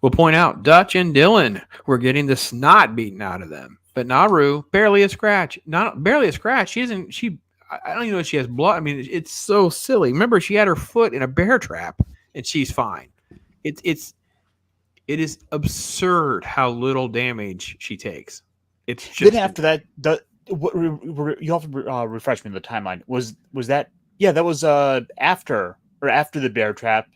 [SPEAKER 2] will point out, Dutch and Dylan were getting the snot beaten out of them. But Naru, barely a scratch. Not barely a scratch. She isn't. I don't even know if she has blood. I mean, it's so silly. Remember, she had her foot in a bear trap, and she's fine. It is absurd how little damage she takes. It's just
[SPEAKER 8] Then after that, you have to refresh me on the timeline. Was that? Yeah, that was after the bear trap.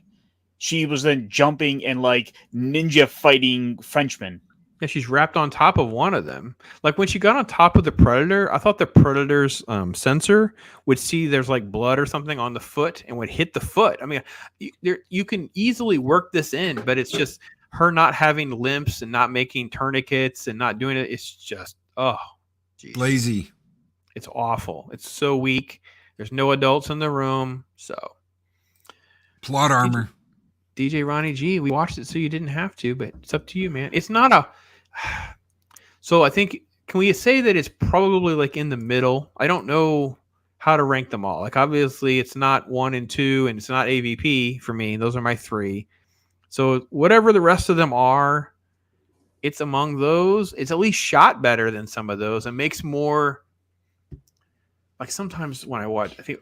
[SPEAKER 8] She was then jumping and like ninja fighting Frenchmen.
[SPEAKER 2] Yeah, she's wrapped on top of one of them. Like when she got on top of the predator, I thought the predator's sensor would see there's like blood or something on the foot and would hit the foot. I mean, you can easily work this in, but it's just her not having limps and not making tourniquets and not doing it. It's just, geez.
[SPEAKER 1] Lazy.
[SPEAKER 2] It's awful. It's so weak. There's no adults in the room. So
[SPEAKER 1] Plot armor.
[SPEAKER 2] DJ Ronnie G, we watched it so you didn't have to, but it's up to you, man. It's not a. So I think, can we say that it's probably like in the middle? I don't know how to rank them all. Like obviously it's not 1 and 2 and it's not AVP for me. Those are my 3. So whatever the rest of them are, it's among those. It's at least shot better than some of those and makes more. Like sometimes when I watch, I think,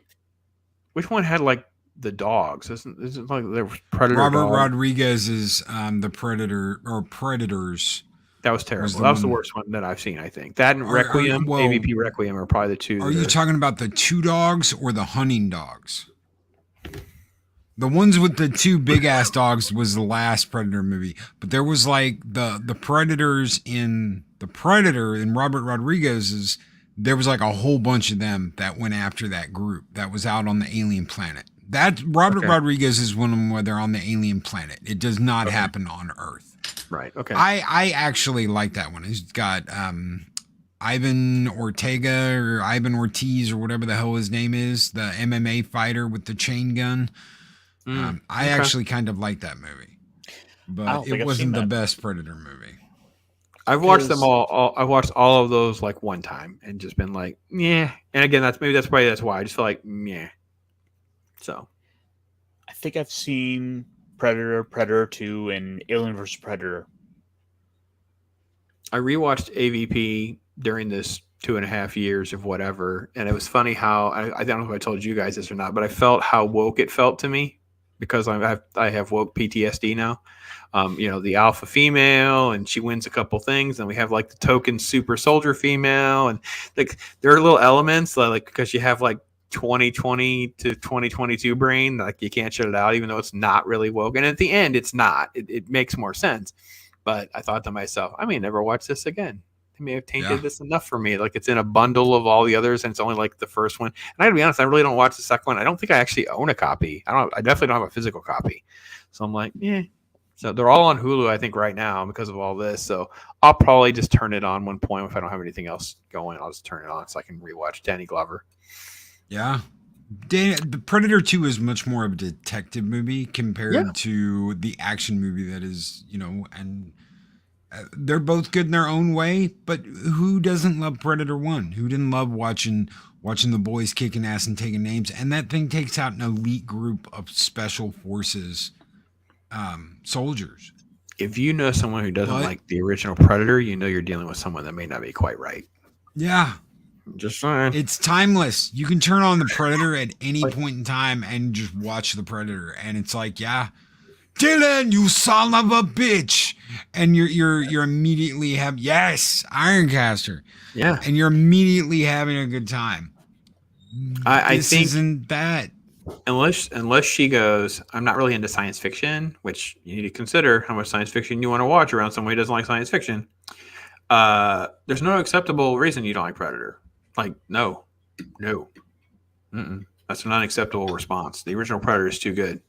[SPEAKER 2] which one had like the dogs? Isn't like there was Predator?
[SPEAKER 1] Robert
[SPEAKER 2] dog?
[SPEAKER 1] Rodriguez is the Predator or Predators.
[SPEAKER 2] That was terrible.
[SPEAKER 1] the
[SPEAKER 2] That was the
[SPEAKER 1] one-
[SPEAKER 2] worst one that I've seen, I think. That and Requiem,
[SPEAKER 1] well,
[SPEAKER 2] AVP Requiem are probably the two.
[SPEAKER 1] Are you talking about the 2 dogs or the hunting dogs? The ones with the 2 big ass dogs was the last Predator movie, but there was like the Predators in the Predator in Robert Rodriguez's. There was like a whole bunch of them that went after that group that was out on the alien planet. That Robert Rodriguez is one of them where they're on the alien planet. It does not happen on Earth.
[SPEAKER 2] Right. Okay.
[SPEAKER 1] I actually like that one. It's got Ivan Ortega or Ivan Ortiz or whatever the hell his name is, the MMA fighter with the chain gun. I actually kind of like that movie, but it wasn't the best Predator movie.
[SPEAKER 2] I've watched them all. I've watched all of those like one time and just been like, yeah. And again, that's why I just feel like, yeah. So,
[SPEAKER 8] I think I've seen Predator, Predator 2, and Alien vs. Predator.
[SPEAKER 2] I rewatched AVP during this 2.5 years of whatever, and it was funny how I don't know if I told you guys this or not, but I felt how woke it felt to me because I have woke PTSD now. The alpha female, and she wins a couple things, and we have like the token super soldier female, and like there are little elements like because you have like 2020 to 2022 brain, like you can't shut it out, even though it's not really woke. And at the end, it's not. It makes more sense. But I thought to myself, I may never watch this again. They may have tainted this enough for me. Like it's in a bundle of all the others, and it's only like the first one. And I gotta be honest, I really don't watch the second one. I don't think I actually own a copy. I definitely don't have a physical copy. So I'm like, yeah. So they're all on Hulu, I think, right now because of all this. So I'll probably just turn it on one point if I don't have anything else going. I'll just turn it on so I can rewatch Danny Glover.
[SPEAKER 1] Yeah. The Predator 2 is much more of a detective movie compared to the action movie that is, and they're both good in their own way, but who doesn't love Predator 1? Who didn't love watching the boys kicking ass and taking names? And that thing takes out an elite group of special forces soldiers.
[SPEAKER 2] If you know someone who doesn't
[SPEAKER 1] What?
[SPEAKER 2] like the original Predator, you know you're dealing with someone that may not be quite right.
[SPEAKER 1] Yeah,
[SPEAKER 2] Just saying.
[SPEAKER 1] it's timeless. You can turn on the Predator at any point in time and just watch the Predator, and it's like, yeah, Dylan, you son of a bitch, and you're immediately yes, Ironcaster,
[SPEAKER 2] Yeah.
[SPEAKER 1] and you're immediately having a good time.
[SPEAKER 2] I
[SPEAKER 1] This
[SPEAKER 2] think
[SPEAKER 1] isn't that.
[SPEAKER 2] unless she goes, I'm not really into science fiction, which you need to consider how much science fiction you want to watch around someone who doesn't like science fiction. There's no acceptable reason you don't like Predator. Like, no. That's an unacceptable response. The original Predator is too good.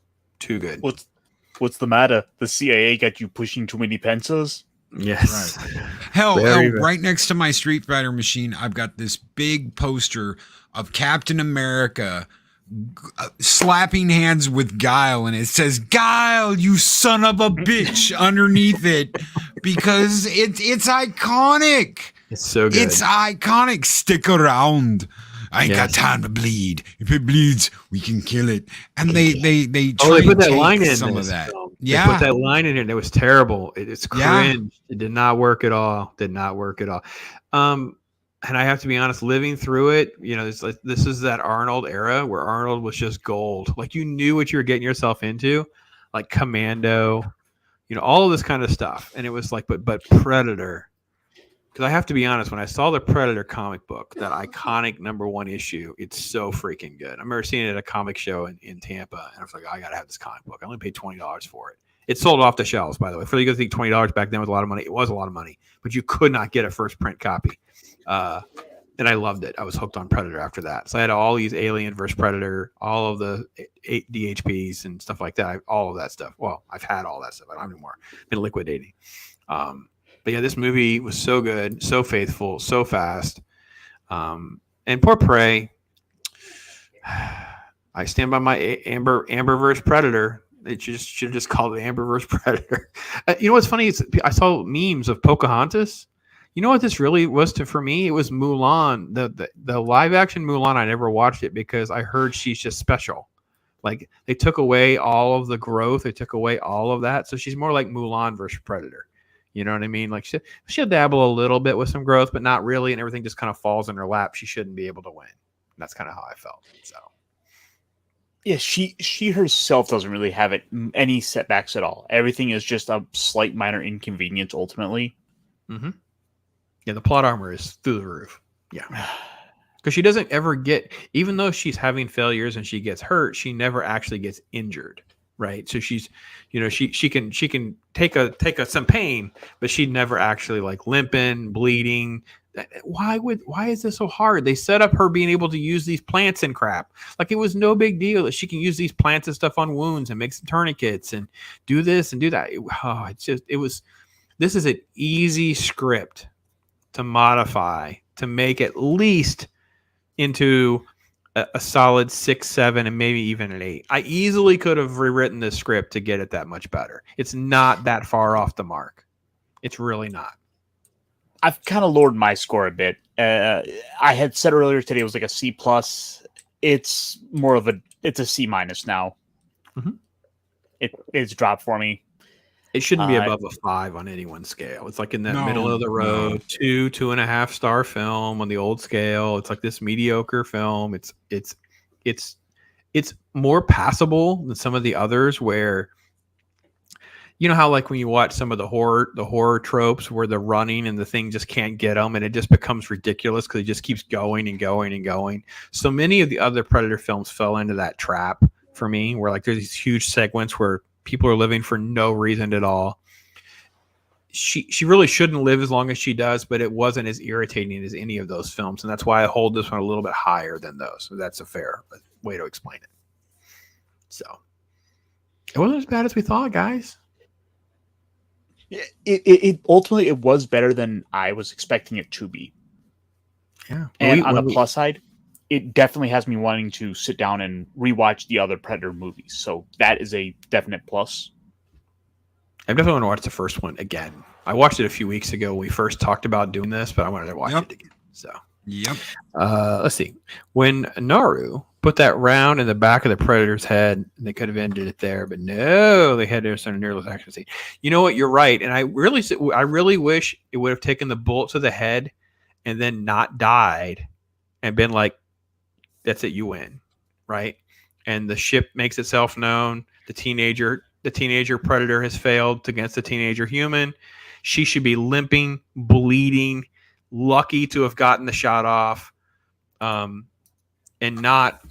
[SPEAKER 8] What's the matter? The CIA got you pushing too many pencils?
[SPEAKER 2] Yes.
[SPEAKER 1] Hell,
[SPEAKER 2] Very
[SPEAKER 1] right next to my Street Fighter machine, I've got this big poster of Captain America slapping hands with Guile, and it says, "Guile, you son of a bitch," underneath it, because it's iconic.
[SPEAKER 2] It's so good.
[SPEAKER 1] It's iconic. Stick around. I ain't got
[SPEAKER 2] Yes.
[SPEAKER 1] time to bleed. If it bleeds, we can kill it. And they
[SPEAKER 2] they
[SPEAKER 1] try
[SPEAKER 2] put
[SPEAKER 1] and
[SPEAKER 2] that
[SPEAKER 1] take
[SPEAKER 2] line in
[SPEAKER 1] some of
[SPEAKER 2] this
[SPEAKER 1] that.
[SPEAKER 2] film.
[SPEAKER 1] Yeah.
[SPEAKER 2] They put that line in here, and it was terrible. It's
[SPEAKER 1] Yeah.
[SPEAKER 2] cringe. It did not work at all. Did not work at all. And I have to be honest, living through it, it's like, this is that Arnold era where Arnold was just gold. Like, you knew what you were getting yourself into, like Commando, all of this kind of stuff. And it was like, but Predator. Because I have to be honest, when I saw the Predator comic book, that iconic #1 issue, it's so freaking good. I remember seeing it at a comic show in Tampa, and I was like, I got to have this comic book. I only paid $20 for it. It sold off the shelves, by the way. For you to think $20 back then was a lot of money. It was a lot of money, but you could not get a first print copy. And I loved it. I was hooked on Predator after that. So I had all these Alien vs. Predator, all of the DHPs and stuff like that. All of that stuff. Well, I've had all that stuff. I don't have anymore. Been liquidating. But yeah, this movie was so good, so faithful, so fast. And poor Prey. I stand by my Amber vs. Predator. It should have just called it Amber vs. Predator. What's funny is I saw memes of Pocahontas. You know what this really was for me? It was Mulan. The live action Mulan, I never watched it because I heard she's just special. Like, they took away all of the growth. They took away all of that. So she's more like Mulan versus Predator. You know what I mean? Like, she'll dabble a little bit with some growth, but not really. And everything just kind of falls in her lap. She shouldn't be able to win. And that's kind of how I felt. So.
[SPEAKER 8] Yeah, she herself doesn't really have any setbacks at all. Everything is just a slight minor inconvenience ultimately.
[SPEAKER 2] Mm-hmm. Yeah, the plot armor is through the roof. Yeah. Because she doesn't ever get, even though she's having failures and she gets hurt, she never actually gets injured, right? So she's, she can take some pain, but she'd never actually like limping, bleeding. Why is this so hard? They set up her being able to use these plants and crap. Like, it was no big deal that she can use these plants and stuff on wounds and make some tourniquets and do this and do that. This is an easy script to modify to make at least into a solid 6, 7, and maybe even an 8. I easily could have rewritten this script to get it that much better. It's not that far off the mark. It's really not.
[SPEAKER 8] I've kind of lowered my score a bit. I had said earlier today it was like a C+. It's more of it's a C- now.
[SPEAKER 2] Mm-hmm.
[SPEAKER 8] It's dropped for me.
[SPEAKER 2] It shouldn't be above a 5 on anyone's scale. It's like in that middle of the road, 2.5 star film on the old scale. It's like this mediocre film. It's more passable than some of the others where, how like when you watch some of the horror tropes where they're running and the thing just can't get them and it just becomes ridiculous because it just keeps going and going and going. So many of the other Predator films fell into that trap for me, where like there's these huge segments where people are living for no reason at all. She really shouldn't live as long as she does, but it wasn't as irritating as any of those films, and that's why I hold this one a little bit higher than those. So that's a fair way to explain it. So it wasn't as bad as we thought, guys.
[SPEAKER 8] It ultimately it was better than I was expecting it to be.
[SPEAKER 2] Yeah,
[SPEAKER 8] and on the plus side, it definitely has me wanting to sit down and rewatch the other Predator movies. So that is a definite plus.
[SPEAKER 2] I definitely want to watch the first one again. I watched it a few weeks ago when we first talked about doing this, but I wanted to watch it again. So
[SPEAKER 1] Yep.
[SPEAKER 2] Let's see. When Naru put that round in the back of the Predator's head, they could have ended it there, but no, they had to have some nearly action scene. You know what? You're right, and I really wish it would have taken the bullet to the head and then not died and been like, "That's it, you win," right? And the ship makes itself known. The teenager Predator has failed against the teenager human. She should be limping, bleeding, lucky to have gotten the shot off. And not,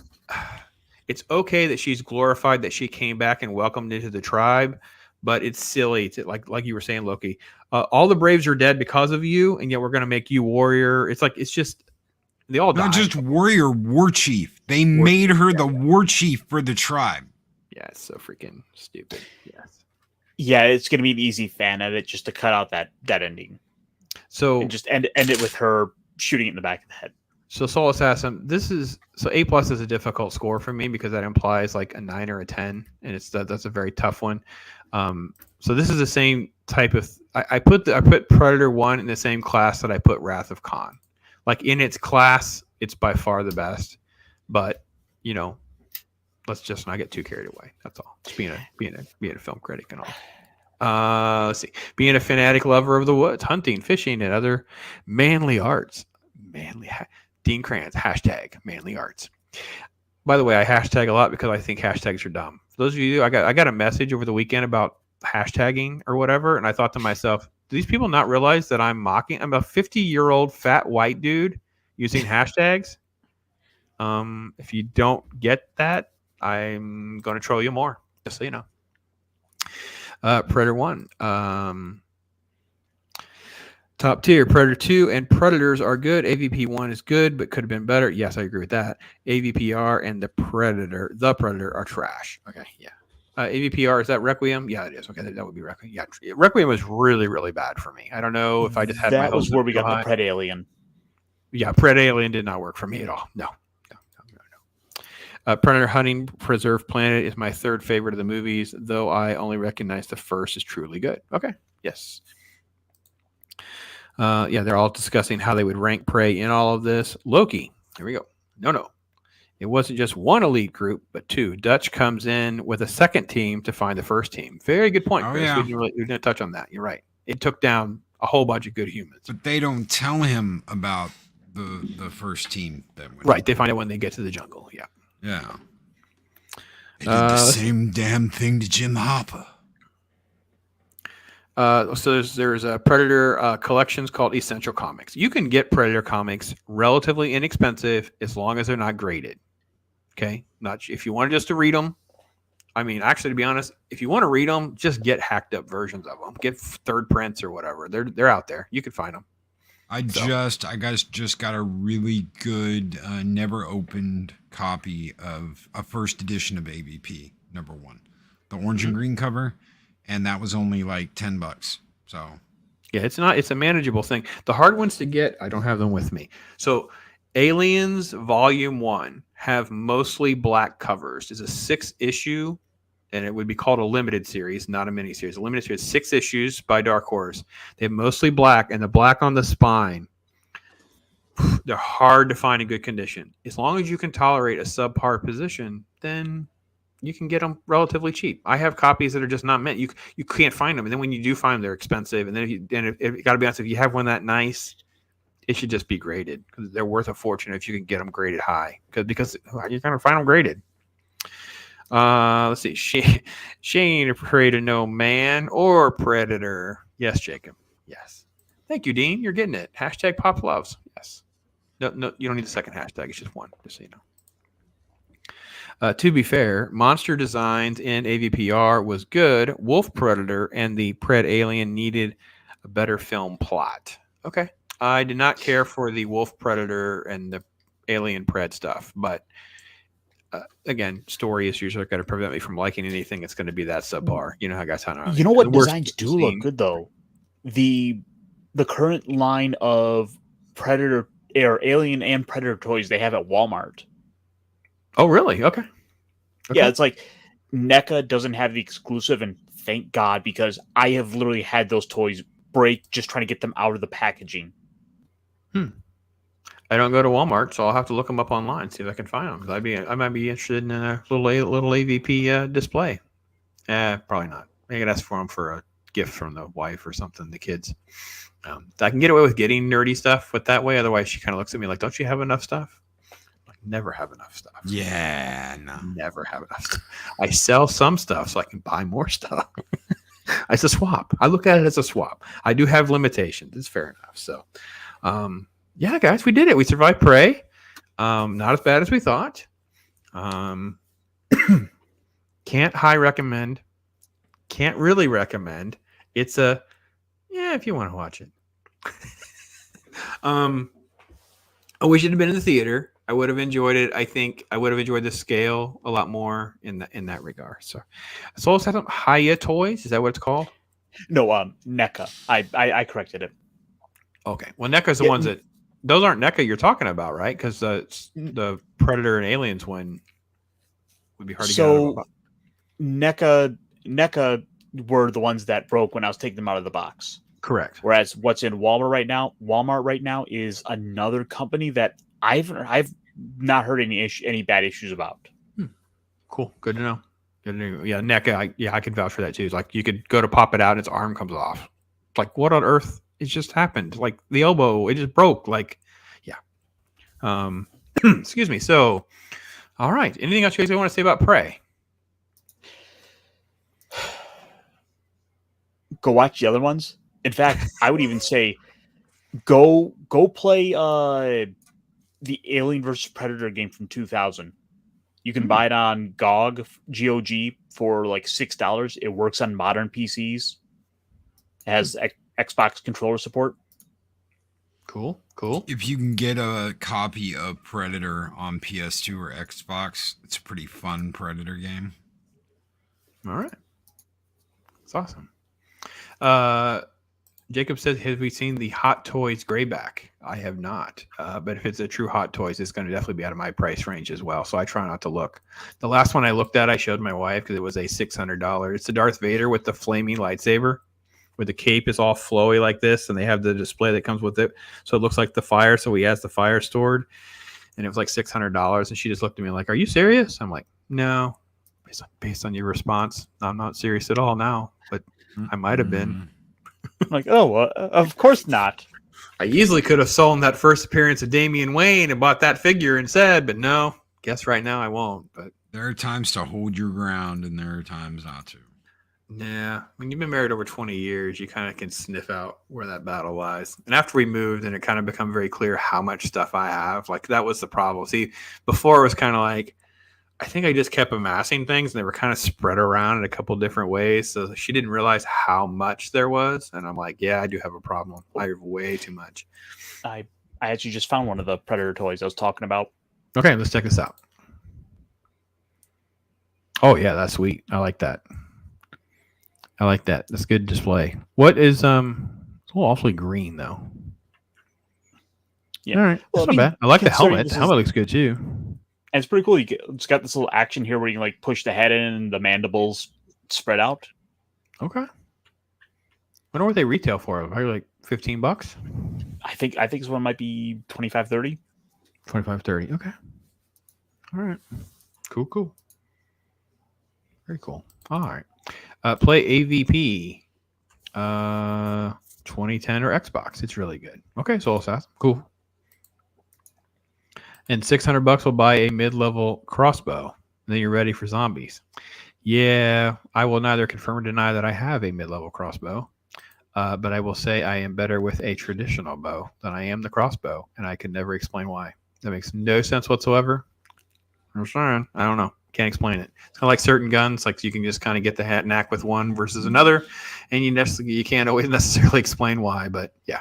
[SPEAKER 2] it's okay that she's glorified that she came back and welcomed into the tribe, but it's silly to, like you were saying, Loki, all the Braves are dead because of you, and yet we're going to make you warrior. It's like, it's just, they all
[SPEAKER 1] Not
[SPEAKER 2] died.
[SPEAKER 1] just warrior, war chief. They made her the war chief for the tribe.
[SPEAKER 2] Yeah, it's so freaking stupid. Yes.
[SPEAKER 8] Yeah, it's going to be an easy fan edit just to cut out that ending.
[SPEAKER 2] So
[SPEAKER 8] And just end it with her shooting it in the back of the head.
[SPEAKER 2] So Soul Assassin, A+ is a difficult score for me because that implies like a 9 or a 10, and that's a very tough one. So this is the same type of. I put Predator 1 in the same class that I put Wrath of Khan. Like in its class, it's by far the best. But let's just not get too carried away. That's all. Just being a film critic and all. Let's see. Being a fanatic lover of the woods, hunting, fishing, and other manly arts. Dean Kranz, #manly arts. By the way, I hashtag a lot because I think hashtags are dumb. For those of you, I got a message over the weekend about hashtagging or whatever, and I thought to myself, do these people not realize that I'm a 50-year-old fat white dude using hashtags? If you don't get that, I'm going to troll you more, just so you know. Predator 1. Top tier, Predator 2 and Predators are good. AVP 1 is good, but could have been better. Yes, I agree with that. AVPR and the Predator are trash. Okay, yeah. AVPR, is that Requiem? Yeah, it is. Okay, that would be Requiem. Yeah, Requiem was really, really bad for me. I don't know if I just had
[SPEAKER 8] that was where we got the Pred Alien.
[SPEAKER 2] Yeah, Pred Alien did not work for me at all. No. Predator Hunting Preserve Planet is my third favorite of the movies, though I only recognize the first is truly good. Okay, yes. They're all discussing how they would rank Prey in all of this. Loki, here we go. No. It wasn't just one elite group, but two. Dutch comes in with a second team to find the first team. Very good point, Chris.
[SPEAKER 1] Yeah.
[SPEAKER 2] We didn't touch on that. You're right. It took down a whole bunch of good humans.
[SPEAKER 1] But they don't tell him about the first team.
[SPEAKER 2] Right. They find out when they get to the jungle. Yeah.
[SPEAKER 1] Yeah. They did the same damn thing to Jim Hopper.
[SPEAKER 2] So there's a Predator collections called Essential Comics. You can get Predator comics relatively inexpensive as long as they're not graded. Okay, not if you want just to read them. I mean, actually, to be honest, if you want to read them, just get hacked up versions of them. Get third prints or whatever. They're out there. You can find them.
[SPEAKER 1] I just got a really good never opened copy of a first edition of AVP #1, the orange and green cover. And that was only like $10. So
[SPEAKER 2] yeah, it's a manageable thing. The hard ones to get, I don't have them with me. So Aliens Volume 1 have mostly black covers. It's a 6-issue, and it would be called a limited series, not a mini series. A limited series, 6 issues by Dark Horse. They have mostly black, and the black on the spine, they're hard to find in good condition. As long as you can tolerate a subpar position, then you can get them relatively cheap. I have copies that are just not meant. You can't find them, and then when you do find them, they're expensive. And then if got to be honest, if you have one that nice, it should just be graded because they're worth a fortune if you can get them graded high. Because you're gonna find them graded. Let's see. Shane afraid of no man or Predator. Yes, Jacob. Yes. Thank you, Dean. You're getting it. #PopLoves. Yes. No, you don't need a second hashtag. It's just one, just so you know. To be fair, monster designs in AVPR was good. Wolf Predator and the Pred Alien needed a better film plot. Okay. I did not care for the Wolf Predator and the Alien Pred stuff, but again, story issues are going to prevent me from liking anything that's going to be that subpar. You know how guys sound.
[SPEAKER 8] You know what designs do look good though? The current line of Predator or Alien and Predator toys they have at Walmart.
[SPEAKER 2] Oh, really? Okay.
[SPEAKER 8] Yeah, it's like NECA doesn't have the exclusive, and thank God, because I have literally had those toys break just trying to get them out of the packaging.
[SPEAKER 2] I don't go to Walmart, so I'll have to look them up online, see if I can find them. 'Cause I might be interested in a little AVP display. Probably not. I could ask for them for a gift from the wife or something, the kids. I can get away with getting nerdy stuff with that way. Otherwise, she kind of looks at me like, "Don't you have enough stuff?" Like, never have enough stuff.
[SPEAKER 1] Yeah, no.
[SPEAKER 2] Never have enough stuff. I sell some stuff so I can buy more stuff. It's a swap. I look at it as a swap. I do have limitations. It's fair enough. So, yeah, guys, we did it. We survived Prey. Not as bad as we thought. Can't high recommend. Can't really recommend. It's a if you want to watch it. I wish it had been in the theater. I would have enjoyed it. I think I would have enjoyed the scale a lot more in that regard. So, Soul Saddam Haya Toys, is that what it's called?
[SPEAKER 8] No, NECA. I corrected it.
[SPEAKER 2] Okay. Well, NECA's the ones that those aren't NECA you're talking about, right? Because the Predator and Aliens one would be hard to get out of.
[SPEAKER 8] NECA were the ones that broke when I was taking them out of the box.
[SPEAKER 2] Correct.
[SPEAKER 8] Whereas what's in Walmart right now is another company that I've not heard any bad issues about.
[SPEAKER 2] Cool. Good to know. Yeah, NECA. I could vouch for that too. It's like you could go to pop it out and its arm comes off. It's like, what on earth? It just happened. Like the elbow, it just broke. Like, yeah. Excuse me. So, all right. Anything else you guys want to say about Prey?
[SPEAKER 8] Go watch the other ones. In fact, I would even say go play the Alien vs Predator game from 2000. You can buy it on GOG for like $6. It works on modern PCs. It has Xbox controller support.
[SPEAKER 2] Cool.
[SPEAKER 1] If you can get a copy of Predator on PS2 or Xbox, it's a pretty fun Predator game.
[SPEAKER 2] All right. That's awesome. Jacob says, have we seen the Hot Toys Grayback? I have not. But if it's a true Hot Toys, it's going to definitely be out of my price range as well. So I try not to look. The last one I looked at, I showed my wife because it was a $600. It's the Darth Vader with the flaming lightsaber, where the cape is all flowy like this, and they have the display that comes with it. So it looks like the fire. So he has the fire stored. And it was like $600. And she just looked at me like, are you serious? I'm like, no. Based on your response, I'm not serious at all now. But I might have been.
[SPEAKER 8] I'm like, of course not.
[SPEAKER 2] I easily could have sold that first appearance of Damian Wayne and bought that figure instead, but no. Guess right now I won't. But
[SPEAKER 1] there are times to hold your ground, and there are times not to.
[SPEAKER 2] Yeah, when you've been married over 20 years, you kind of can sniff out where that battle lies. And after we moved, and it kind of become very clear how much stuff I have. Like that was the problem. See, before it was kind of like, I think I just kept amassing things and they were kind of spread around in a couple different ways. So she didn't realize how much there was. And I'm like, yeah, I do have a problem. I have way too much.
[SPEAKER 8] I actually just found one of the Predator toys I was talking about.
[SPEAKER 2] Okay, let's check this out. Oh yeah, that's sweet. I like that. That's good display. What is it's a little awfully green though.
[SPEAKER 8] Yeah.
[SPEAKER 2] All right. Well, that's not bad. I like the helmet. The helmet looks good too.
[SPEAKER 8] And it's pretty cool. It's got this little action here where you can like push the head in and the mandibles spread out.
[SPEAKER 2] Okay. I wonder what they retail for. Probably like $15.
[SPEAKER 8] I think this one might be $25-$30.
[SPEAKER 2] $25-$30. Okay. All right. Cool. Very cool. All right. Play AVP 2010 or Xbox. It's really good. Okay, Soul Assassin. Cool. And $600 will buy a mid-level crossbow. And then you're ready for zombies. Yeah, I will neither confirm or deny that I have a mid-level crossbow. But I will say I am better with a traditional bow than I am the crossbow. And I can never explain why. That makes no sense whatsoever. I'm saying. I don't know. Can't explain it. It's kind of like certain guns. Like you can just kind of get the knack with one versus another. And you can't always necessarily explain why. But yeah.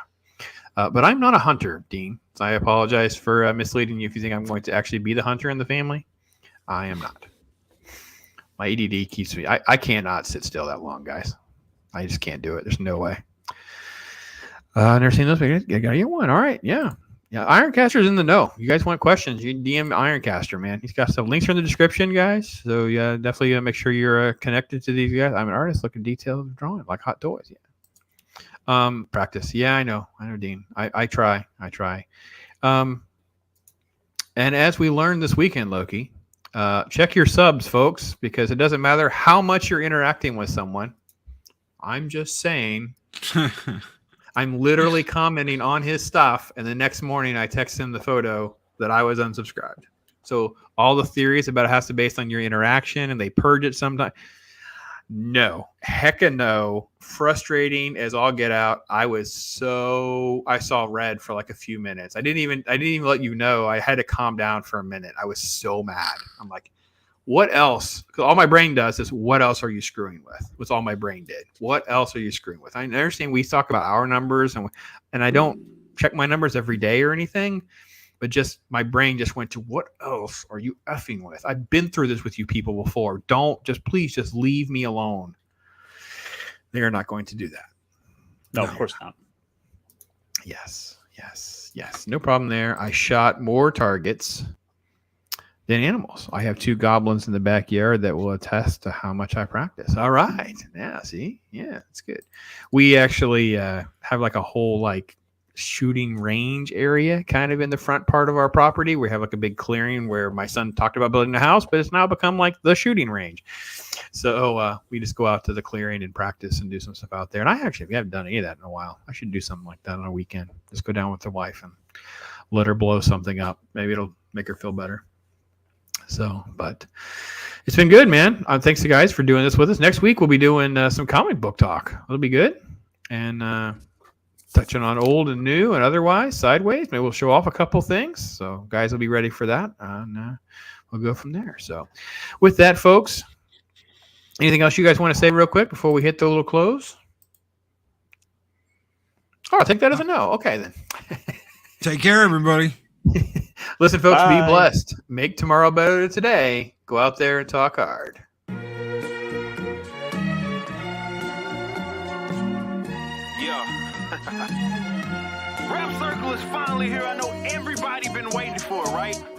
[SPEAKER 2] But I'm not a hunter, Dean. So I apologize for misleading you if you think I'm going to actually be the hunter in the family. I am not. My ADD keeps me. I cannot sit still that long, guys. I just can't do it. There's no way. Never seen those videos. You gotta get one. All right. Yeah. Ironcaster's in the know. You guys want questions? You DM Ironcaster, man. He's got some links in the description, guys. So yeah, definitely make sure you're connected to these guys. I'm an artist looking detailed drawing like hot toys. Yeah. Practice. Yeah, I know, Dean. I try. And as we learned this weekend, Loki, check your subs, folks, because it doesn't matter how much you're interacting with someone. I'm just saying, I'm literally commenting on his stuff, and the next morning I text him the photo that I was unsubscribed. So all the theories about it has to be based on your interaction, and they purge it sometimes. No, hecka no. Frustrating as all get out. I saw red for like a few minutes. I didn't even let you know. I had to calm down for a minute. I was so mad. I'm like, what else? Because all my brain does is, what else are you screwing with? What's all my brain did? What else are you screwing with? I understand we talk about our numbers, and I don't check my numbers every day or anything, but just my brain just went to, what else are you effing with? I've been through this with you people before. Please just leave me alone. They are not going to do that.
[SPEAKER 8] No, of course not.
[SPEAKER 2] Yes. No problem there. I shot more targets than animals. I have 2 goblins in the backyard that will attest to how much I practice. All right. Yeah, see? Yeah, that's good. We actually have like a whole shooting range area kind of in the front part of our property. We have like a big clearing where my son talked about building a house, but it's now become like the shooting range. So we just go out to the clearing and practice and do some stuff out there. And we haven't done any of that in a while. I should do something like that on a weekend. Just go down with the wife and let her blow something up. Maybe it'll make her feel better. So, but it's been good, man. Thanks to guys for doing this with us. Next week, we'll be doing some comic book talk. It'll be good. And touching on old and new and otherwise, sideways. Maybe we'll show off a couple things. So guys will be ready for that. And we'll go from there. So with that, folks, anything else you guys want to say real quick before we hit the little close? Oh, I think that is a no. Okay, then.
[SPEAKER 1] Take care, everybody.
[SPEAKER 2] Listen, folks,
[SPEAKER 8] Bye.
[SPEAKER 2] Be blessed. Make tomorrow better than today. Go out there and talk hard.
[SPEAKER 9] Rap Circle is finally here. I know everybody been waiting for it, right?